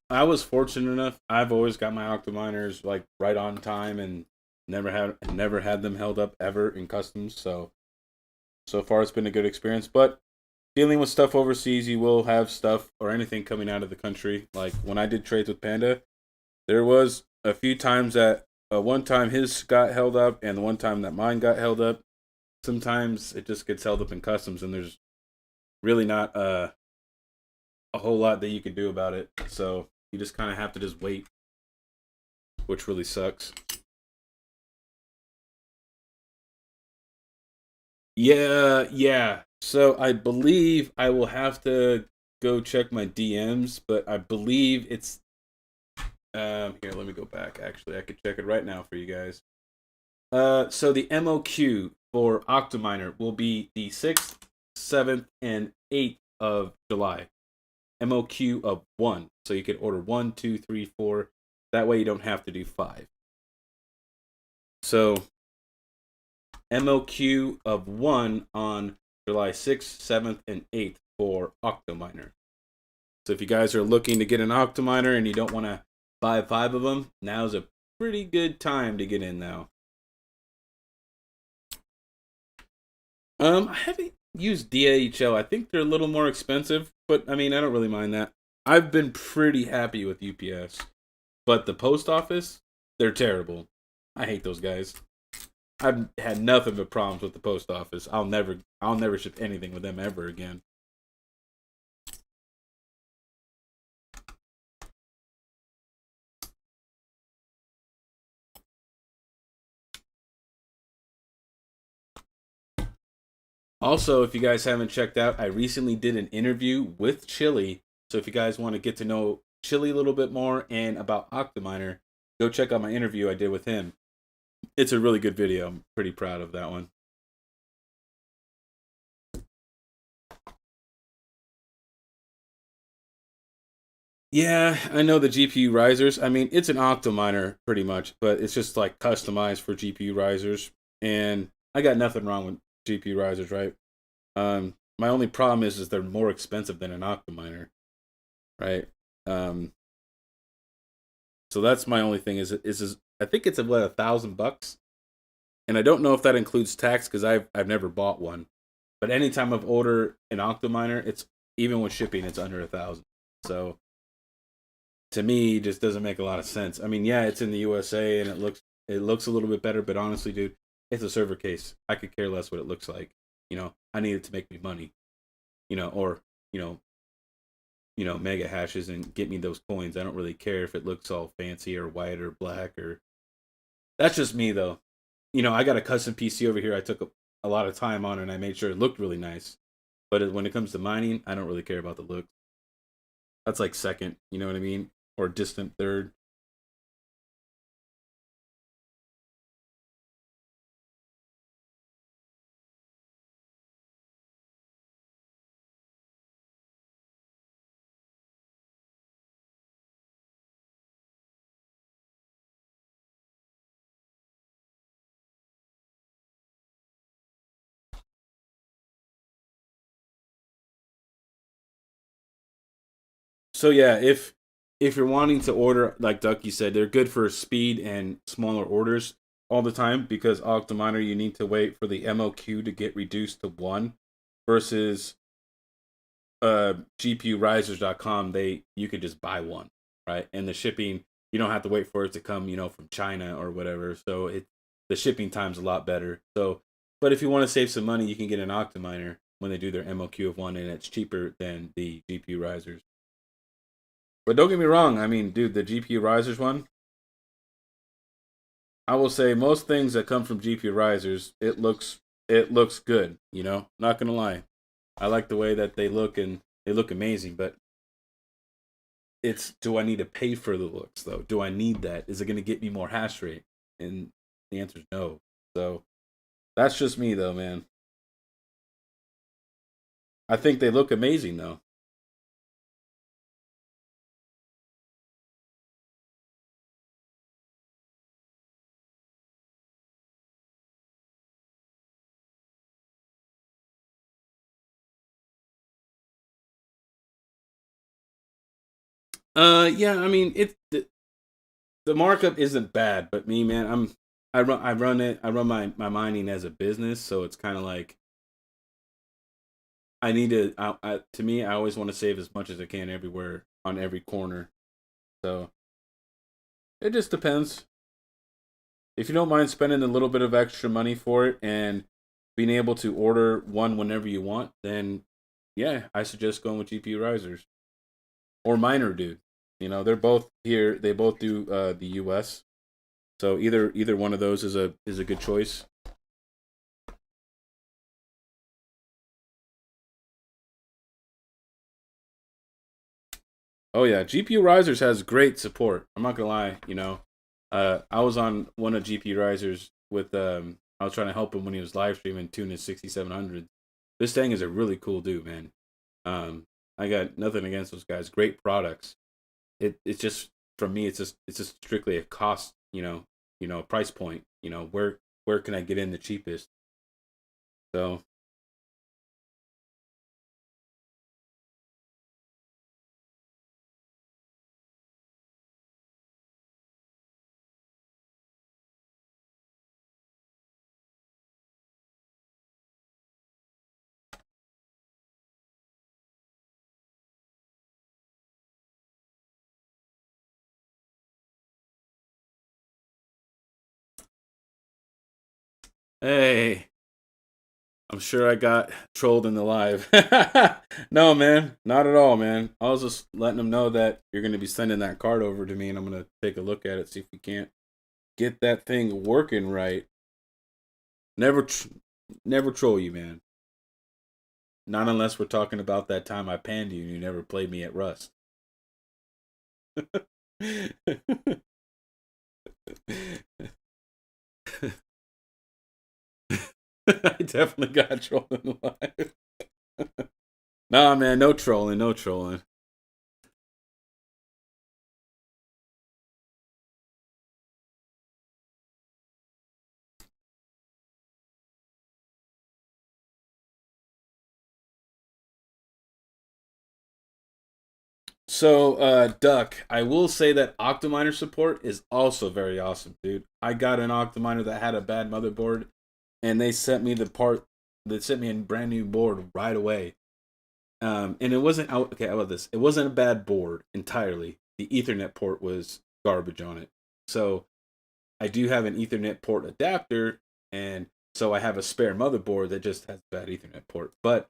I was fortunate enough. I've always got my octominers like right on time and never had them held up ever in customs. So far it's been a good experience. But dealing with stuff overseas, you will have stuff or anything coming out of the country. Like when I did trades with Panda, there was a few times that one time his got held up and the one time that mine got held up. Sometimes it just gets held up in customs and there's really not a whole lot that you can do about it. So you just kind of have to just wait, which really sucks. Yeah. So I believe I will have to go check my DMs, but I believe it's here, let me go back. Actually, I could check it right now for you guys. So the MOQ for Octominer will be the 6th, 7th, and 8th of July. MOQ of 1. So you could order 1, 2, 3, 4. That way you don't have to do 5. So MOQ of 1 on July 6th, 7th, and 8th for Octominer. So if you guys are looking to get an Octominer and you don't want to buy 5 of them, now's a pretty good time to get in now. I haven't used DHL. I think they're a little more expensive, but I mean, I don't really mind that. I've been pretty happy with UPS, but the post office, they're terrible. I hate those guys. I've had nothing but problems with the post office. I'll never ship anything with them ever again. Also, if you guys haven't checked out, I recently did an interview with Chili. So if you guys want to get to know Chili a little bit more and about Octominer, go check out my interview I did with him. It's a really good video. I'm pretty proud of that one. Yeah, I know the GPU risers. I mean, it's an Octominer pretty much, but it's just like customized for GPU risers. And I got nothing wrong with GPU risers, right? My only problem is they're more expensive than an Octominer, right? Um, so that's my only thing. Is I think it's what, $1,000, and I don't know if that includes tax because I've never bought one. But anytime I've ordered an Octominer, it's even with shipping, it's under 1,000. So to me, it just doesn't make a lot of sense. I mean, yeah, it's in the USA and it looks a little bit better, but honestly, dude, it's a server case. I could care less what it looks like. I need it to make me money. Or you know, mega hashes and get me those coins. I don't really care if it looks all fancy or white or black or. That's just me though. I got a custom PC over here. I took a lot of time on it and I made sure it looked really nice. But when it comes to mining, I don't really care about the look. That's like second. You know what I mean? Or distant third. So yeah, if you're wanting to order, like Ducky said, they're good for speed and smaller orders all the time because Octominer you need to wait for the MOQ to get reduced to one, versus GPUrisers.com. You could just buy one, right? And the shipping, you don't have to wait for it to come, from China or whatever. So the shipping time's a lot better. So, but if you want to save some money, you can get an Octominer when they do their MOQ of one, and it's cheaper than the GPU risers. But don't get me wrong. I mean, dude, the GPU risers one, I will say most things that come from GPU risers, it looks good. Not gonna lie, I like the way that they look and they look amazing. But do I need to pay for the looks though? Do I need that? Is it gonna get me more hash rate? And the answer is no. So that's just me though, man. I think they look amazing though. Yeah, I mean the markup isn't bad, but me, man, I run my mining as a business, so it's kind of like I need to me, I always want to save as much as I can everywhere on every corner. So it just depends. If you don't mind spending a little bit of extra money for it and being able to order one whenever you want, then yeah, I suggest going with GPU risers or Miner Dude. They're both here. They both do the US. So either one of those is a good choice. Oh yeah, GPU risers has great support. I'm not gonna lie. I was on one of GPU risers with I was trying to help him when he was live streaming tuning his 6700. This thing is a really cool dude, man. I got nothing against those guys. Great products. It's just, for me, it's just strictly a cost. Price point. Where can I get in the cheapest? So hey, I'm sure I got trolled in the live. No, man, not at all, man. I was just letting them know that you're going to be sending that card over to me, and I'm going to take a look at it, see if we can't get that thing working right. Never, never troll you, man. Not unless we're talking about that time I panned you and you never played me at Rust. I definitely got trolling live. Nah, man, no trolling, no trolling. So, Duck, I will say that Octominer support is also very awesome, dude. I got an Octominer that had a bad motherboard, and they sent me the part. They sent me a brand new board right away. And it wasn't out. Okay, how about this? It wasn't a bad board entirely. The Ethernet port was garbage on it. So I do have an Ethernet port adapter, and so I have a spare motherboard that just has a bad Ethernet port. But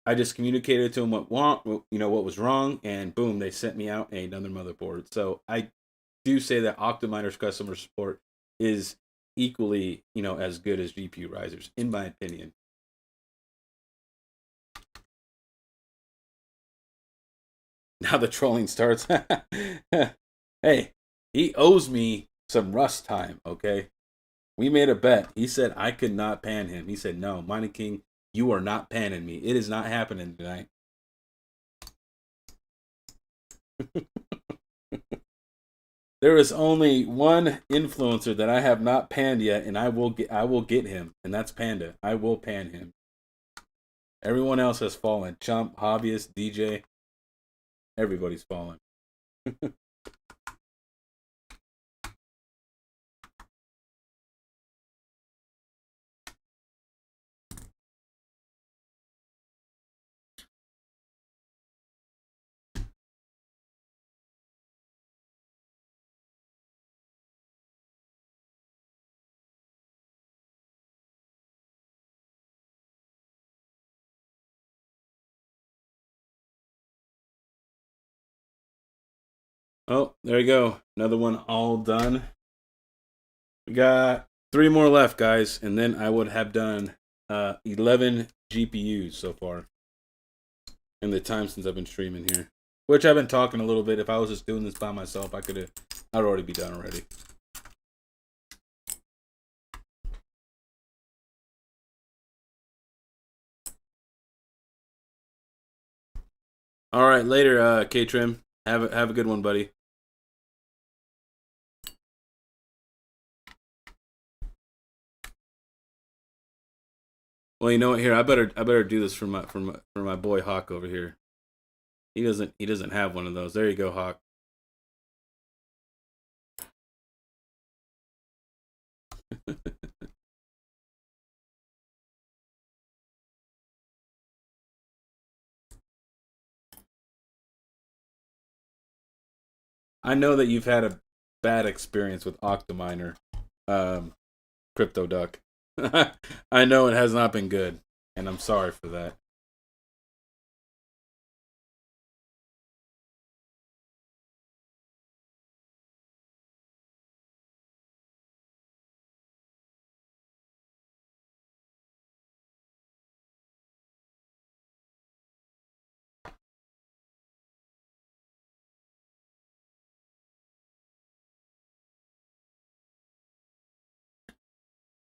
I just communicated to them what was wrong, and boom, they sent me out another motherboard. So I do say that Octominer's customer support is equally, as good as GPU risers, in my opinion. Now the trolling starts. Hey, he owes me some Rust time, okay? We made a bet. He said I could not pan him. He said, no, Mining King, you are not panning me. It is not happening tonight. There is only one influencer that I have not panned yet, and I will get him, and that's Panda. I will pan him. Everyone else has fallen. Chump, Hobbyist, DJ, everybody's fallen. Oh, there you go. Another one all done. We got 3 more left, guys, and then I would have done 11 GPUs so far in the time since I've been streaming here. Which I've been talking a little bit. If I was just doing this by myself, I'd already be done already. All right, later, K Trim. Have a good one, buddy. Well, you know what? Here, I better do this for my boy Hawk over here. He doesn't have one of those. There you go, Hawk. I know that you've had a bad experience with Octominer, um, Crypto Duck. I know it has not been good, and I'm sorry for that.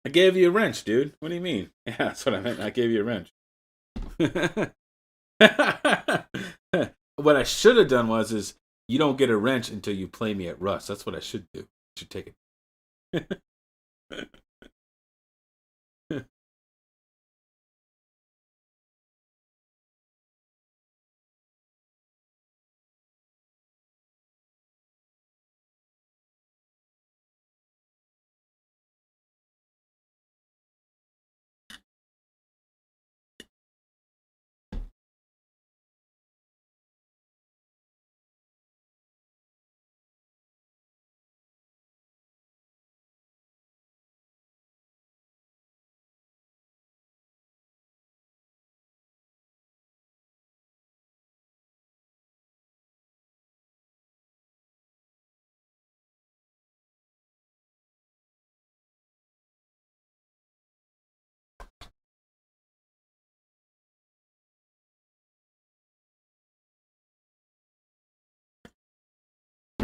I gave you a wrench, dude. What do you mean? Yeah, that's what I meant. I gave you a wrench. What I should have done is you don't get a wrench until you play me at Rust. That's what I should do. I should take it.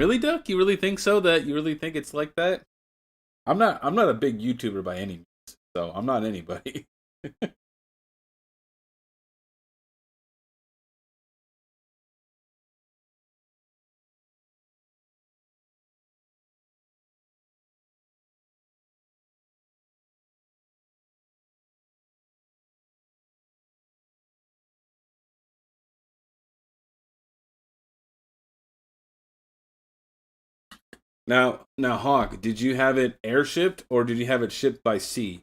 Really, Duck? You really think so? That you really think it's like that? I'm not a big YouTuber by any means, so I'm not anybody. Now, Hawk, did you have it airshipped or did you have it shipped by sea?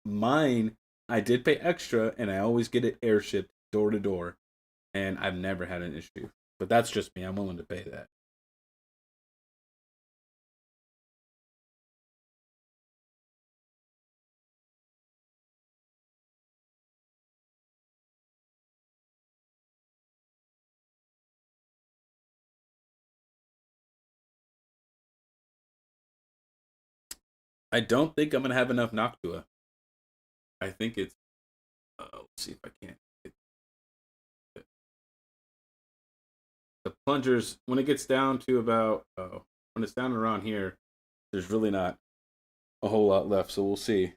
Mine, I did pay extra, and I always get it airshipped door to door, and I've never had an issue. But that's just me. I'm willing to pay that. I don't think I'm gonna have enough Noctua. I think it's. Let's see if I can. The plungers when it gets down to about when it's down around here, there's really not a whole lot left. So we'll see.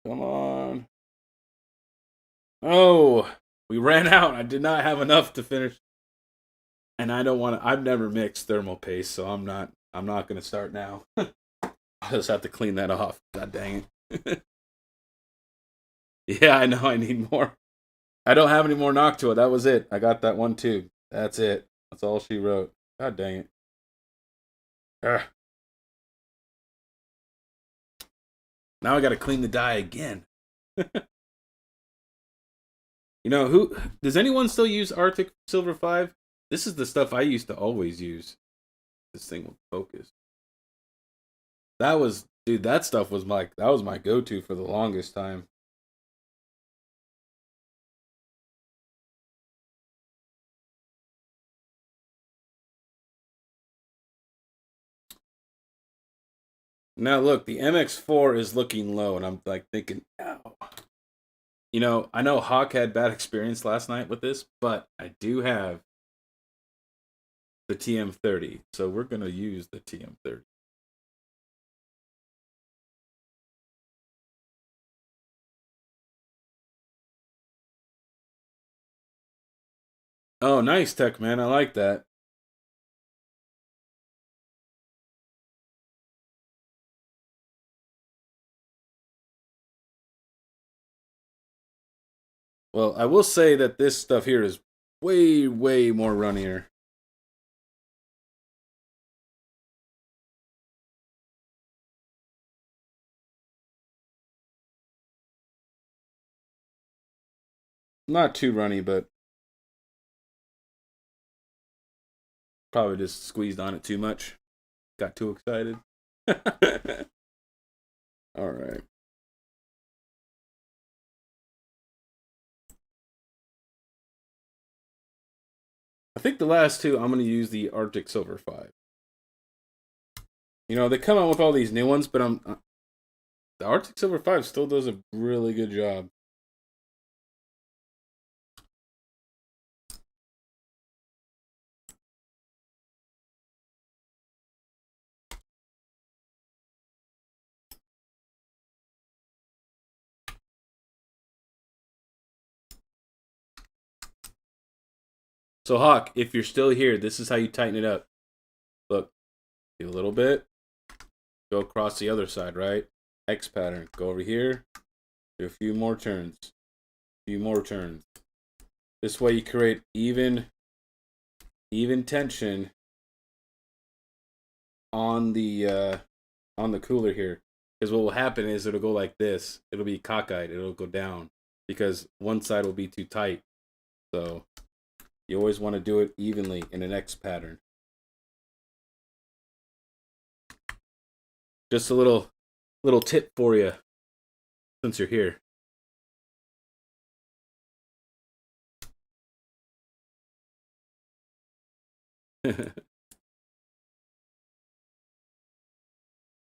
Come on. Oh, we ran out. I did not have enough to finish, and I don't want to. I've never mixed thermal paste, so I'm not. I'm not gonna start now. I just have to clean that off. God dang it. Yeah, I know. I need more. I don't have any more Noctua. That was it. I got that one too. That's it. That's all she wrote. God dang it. Ugh. Now I got to clean the dye again. You know who? Does anyone still use Arctic Silver 5? This is the stuff I used to always use. This thing will focus. That was, dude. That stuff was my go-to for the longest time. Now look, the MX4 is looking low, and I'm like thinking, ow. You know, I know Hawk had bad experience last night with this, but I do have the TM30, so we're gonna use the TM30. Oh, nice tech, man. I like that. Well, I will say that this stuff here is way, way more runnier. Not too runny, but probably just squeezed on it too much. Got too excited. All right. I think the last two, I'm going to use the Arctic Silver 5. You know, they come out with all these new ones, but the Arctic Silver 5 still does a really good job. So, Hawk, if you're still here, this is how you tighten it up. Look, do a little bit, go across the other side, right? X pattern. Go over here, do a few more turns. A few more turns. This way you create even tension on the cooler here. Because what will happen is it'll go like this. It'll be cockeyed. It'll go down because one side will be too tight. So you always want to do it evenly in an X pattern. Just a little tip for you since you're here.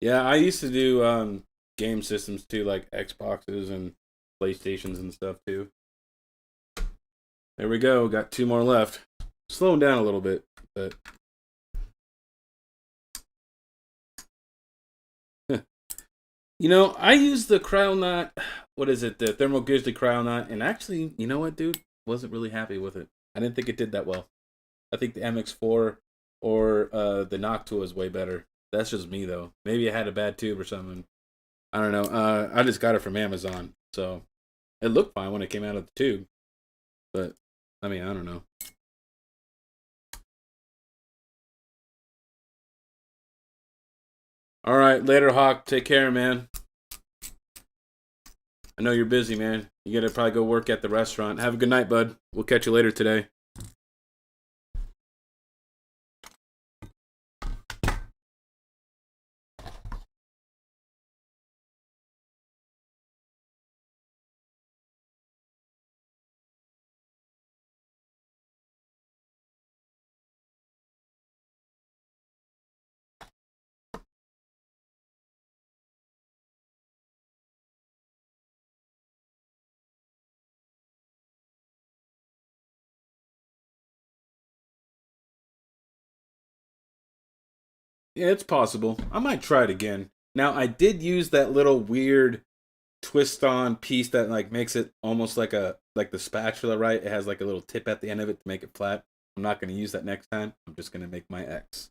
Yeah, I used to do game systems too, like Xboxes and PlayStations and stuff too. There we go. Got 2 more left. Slowing down a little bit, but you know, I use the cryo knot. What is it? The thermal grizzly cryo knot, and actually, you know what, dude? Wasn't really happy with it. I didn't think it did that well. I think the MX4 or the Noctua was way better. That's just me though. Maybe I had a bad tube or something. I don't know. I just got it from Amazon, so it looked fine when it came out of the tube. But I mean, I don't know. All right, later, Hawk. Take care, man. I know you're busy, man. You gotta probably go work at the restaurant. Have a good night, bud. We'll catch you later today. Yeah, it's possible. I might try it again. Now, I did use that little weird twist on piece that like makes it almost like the spatula, right? It has like a little tip at the end of it to make it flat. I'm not going to use that next time. I'm just going to make my X.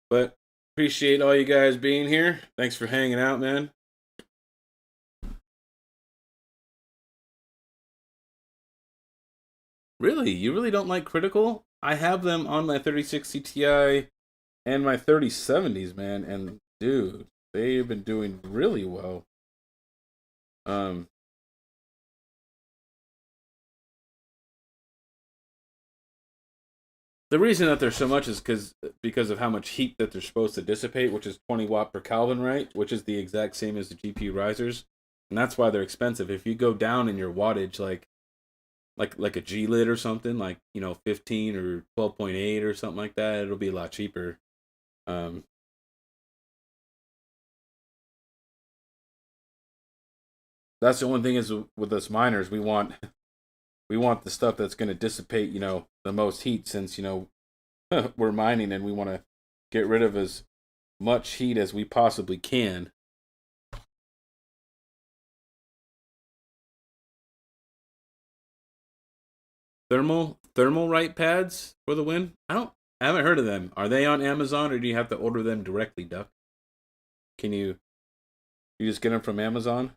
But appreciate all you guys being here. Thanks for hanging out, man. Really? You really don't like critical? I have them on my 3060 Ti and my 3070s, man, and dude, they've been doing really well. Um the reason that there's so much is because of how much heat that they're supposed to dissipate, which is 20 watt per Kelvin, right? Which is the exact same as the GPU risers, and that's why they're expensive. If you go down in your wattage, like a G lid or something, like 15 or 12.8 or something like that, it'll be a lot cheaper. Um, that's the only thing is with us miners, we want the stuff that's going to dissipate, the most heat, since we're mining and we want to get rid of as much heat as we possibly can. Thermal right pads for the win. I haven't heard of them. Are they on Amazon or do you have to order them directly, Duck? Can you just get them from Amazon?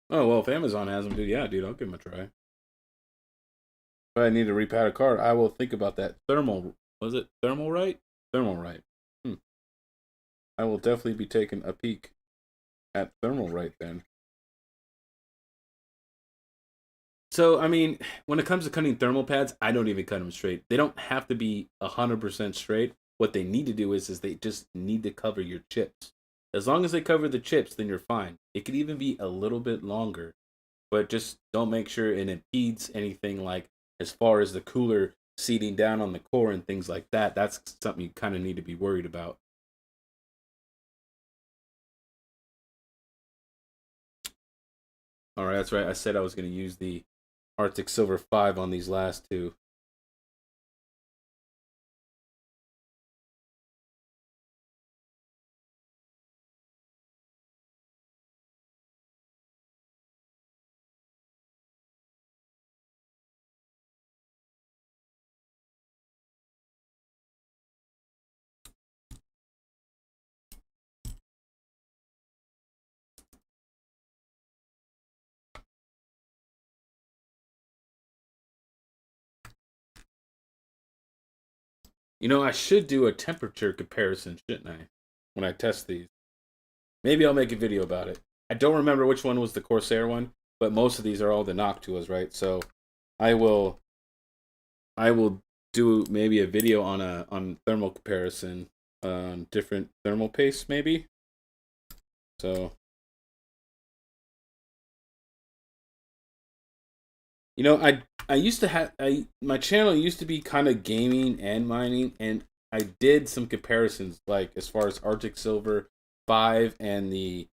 Oh well, if Amazon has them, dude, yeah, dude, I'll give them a try. If I need to repowder a car, I will think about that. Thermal, was it thermal right? Thermal right. Hmm. I will definitely be taking a peek at thermal right then. So, I mean, when it comes to cutting thermal pads, I don't even cut them straight. They don't have to be 100% straight. What they need to do is they just need to cover your chips. As long as they cover the chips, then you're fine. It could even be a little bit longer, but just don't make sure it impedes anything, like as far as the cooler seating down on the core and things like that. That's something you kind of need to be worried about. All right, that's right. I said I was going to use the Arctic Silver 5 on these last two. I should do a temperature comparison, shouldn't I? When I test these. Maybe I'll make a video about it. I don't remember which one was the Corsair one, but most of these are all the Noctuas, right? So I will I will do maybe a video on a on thermal comparison on different thermal paste maybe. So I used to have my channel used to be kind of gaming and mining, and I did some comparisons like as far as Arctic Silver 5 and the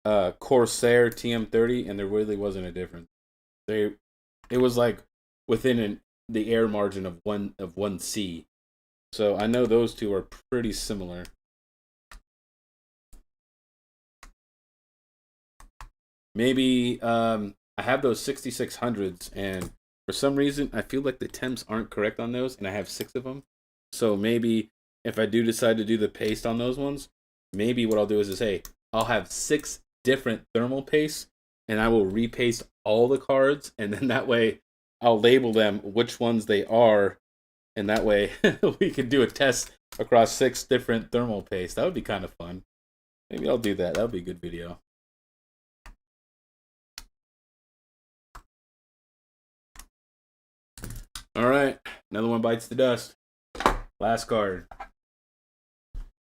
Corsair TM30, and there really wasn't a difference. They it was like within the air margin of one C. So I know those two are pretty similar. Maybe I have those 6600s, and for some reason I feel like the temps aren't correct on those, and I have 6 of them. So maybe if I do decide to do the paste on those ones, maybe what I'll do is hey, I'll have 6 different thermal pastes, and I will repaste all the cards, and then that way I'll label them which ones they are, and that way we can do a test across 6 different thermal pastes. That would be kind of fun. Maybe I'll do that. That would be a good video. All right, another one bites the dust. Last card.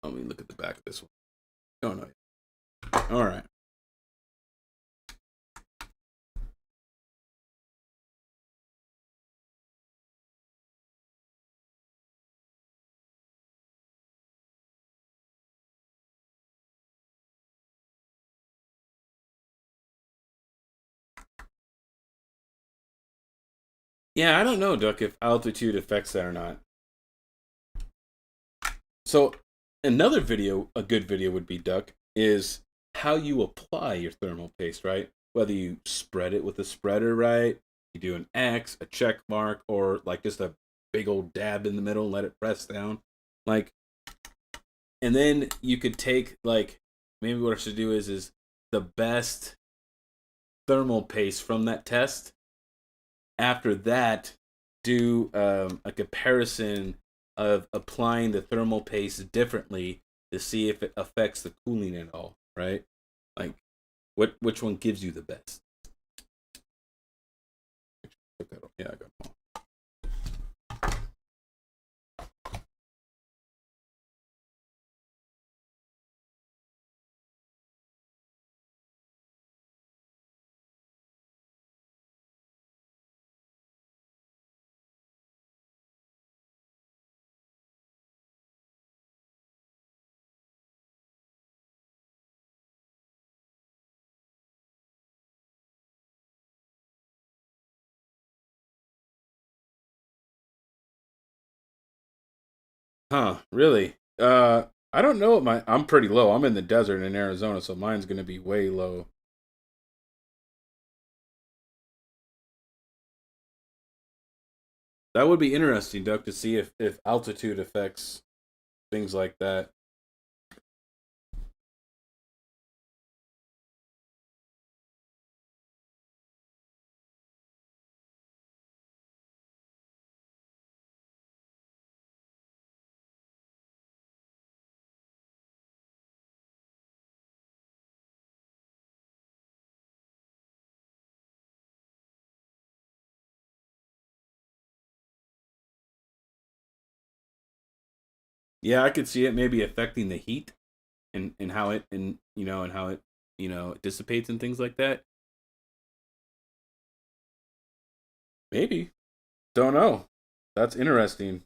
Let me look at the back of this one. Oh no. All right. Yeah, I don't know, Duck, if altitude affects that or not. So another video, a good video would be, Duck, is how you apply your thermal paste, right? Whether you spread it with a spreader, right? You do an X, a check mark, or like just a big old dab in the middle and let it press down. Like, and then you could take like maybe what I should do is the best thermal paste from that test. After that, do a comparison of applying the thermal paste differently to see if it affects the cooling at all, right? Like, which one gives you the best? Yeah, I got them all. Huh? Really? I don't know. I'm pretty low. I'm in the desert in Arizona, so mine's gonna be way low. That would be interesting, Doug, to see if altitude affects things like that. Yeah, I could see it maybe affecting the heat and how it and how it dissipates and things like that. Maybe. Don't know. That's interesting.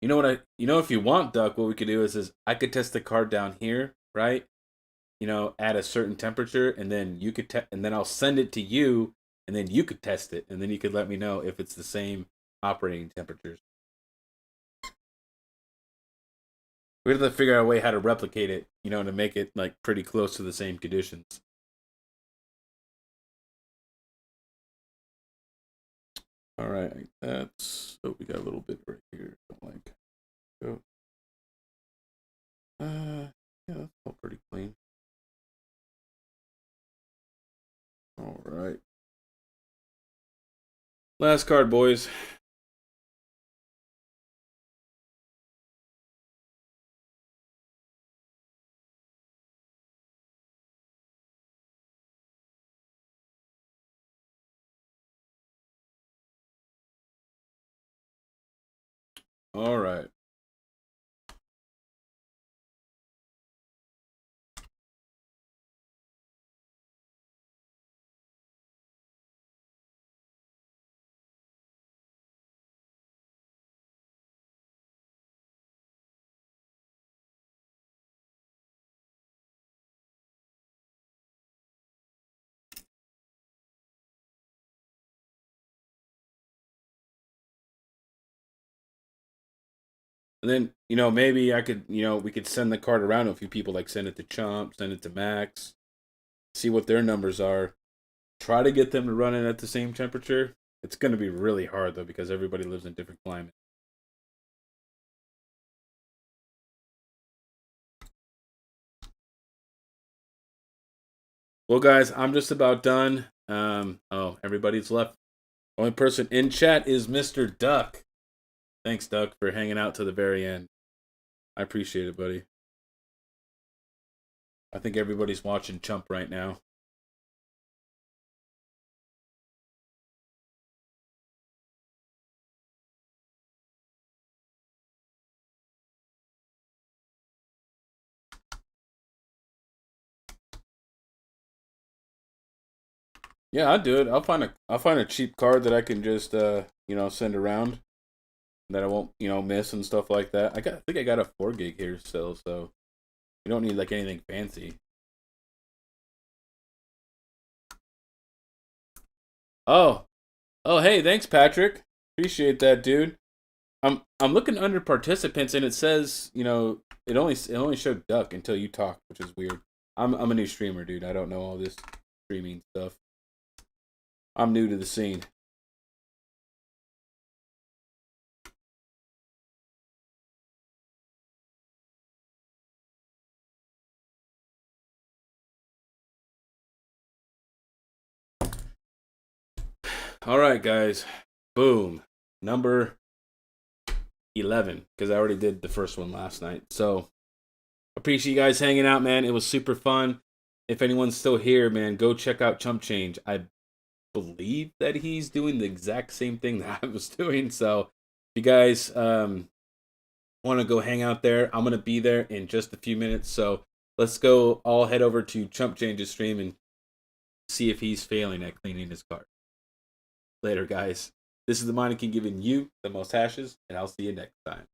You know what if you want, Duck, what we could do is I could test the card down here, right? At a certain temperature, and then you could and then I'll send it to you, and then you could test it, and then you could let me know if it's the same operating temperatures. We have to figure out a way how to replicate it, to make it like pretty close to the same conditions. All right, that's we got a little bit right here. Don't like. Go. Yeah, that's all pretty clean. All right. Last card, boys. All right. And then, maybe I could, we could send the card around to a few people, like send it to Chump, send it to Max, see what their numbers are. Try to get them to run it at the same temperature. It's going to be really hard, though, because everybody lives in different climates. Well, guys, I'm just about done. Oh, everybody's left. Only person in chat is Mr. Duck. Thanks, Duck, for hanging out to the very end. I appreciate it, buddy. I think everybody's watching Chump right now. Yeah, I'll do it. I'll find a cheap card that I can just send around that I won't miss and stuff like that. I think I got a 4 gig here still, so you don't need like anything fancy. Oh, oh, hey, thanks, Patrick. Appreciate that, dude. I'm looking under participants and it says it only showed Duck until you talked, which is weird. I'm a new streamer, dude. I don't know all this streaming stuff. I'm new to the scene. All right, guys. Boom. Number 11, because I already did the first one last night. So appreciate you guys hanging out, man. It was super fun. If anyone's still here, man, go check out Chump Change. I believe that he's doing the exact same thing that I was doing. So if you guys want to go hang out there, I'm going to be there in just a few minutes. So let's go all head over to Chump Change's stream and see if he's failing at cleaning his car. Later, guys. This is the Mining King giving you the most hashes, and I'll see you next time.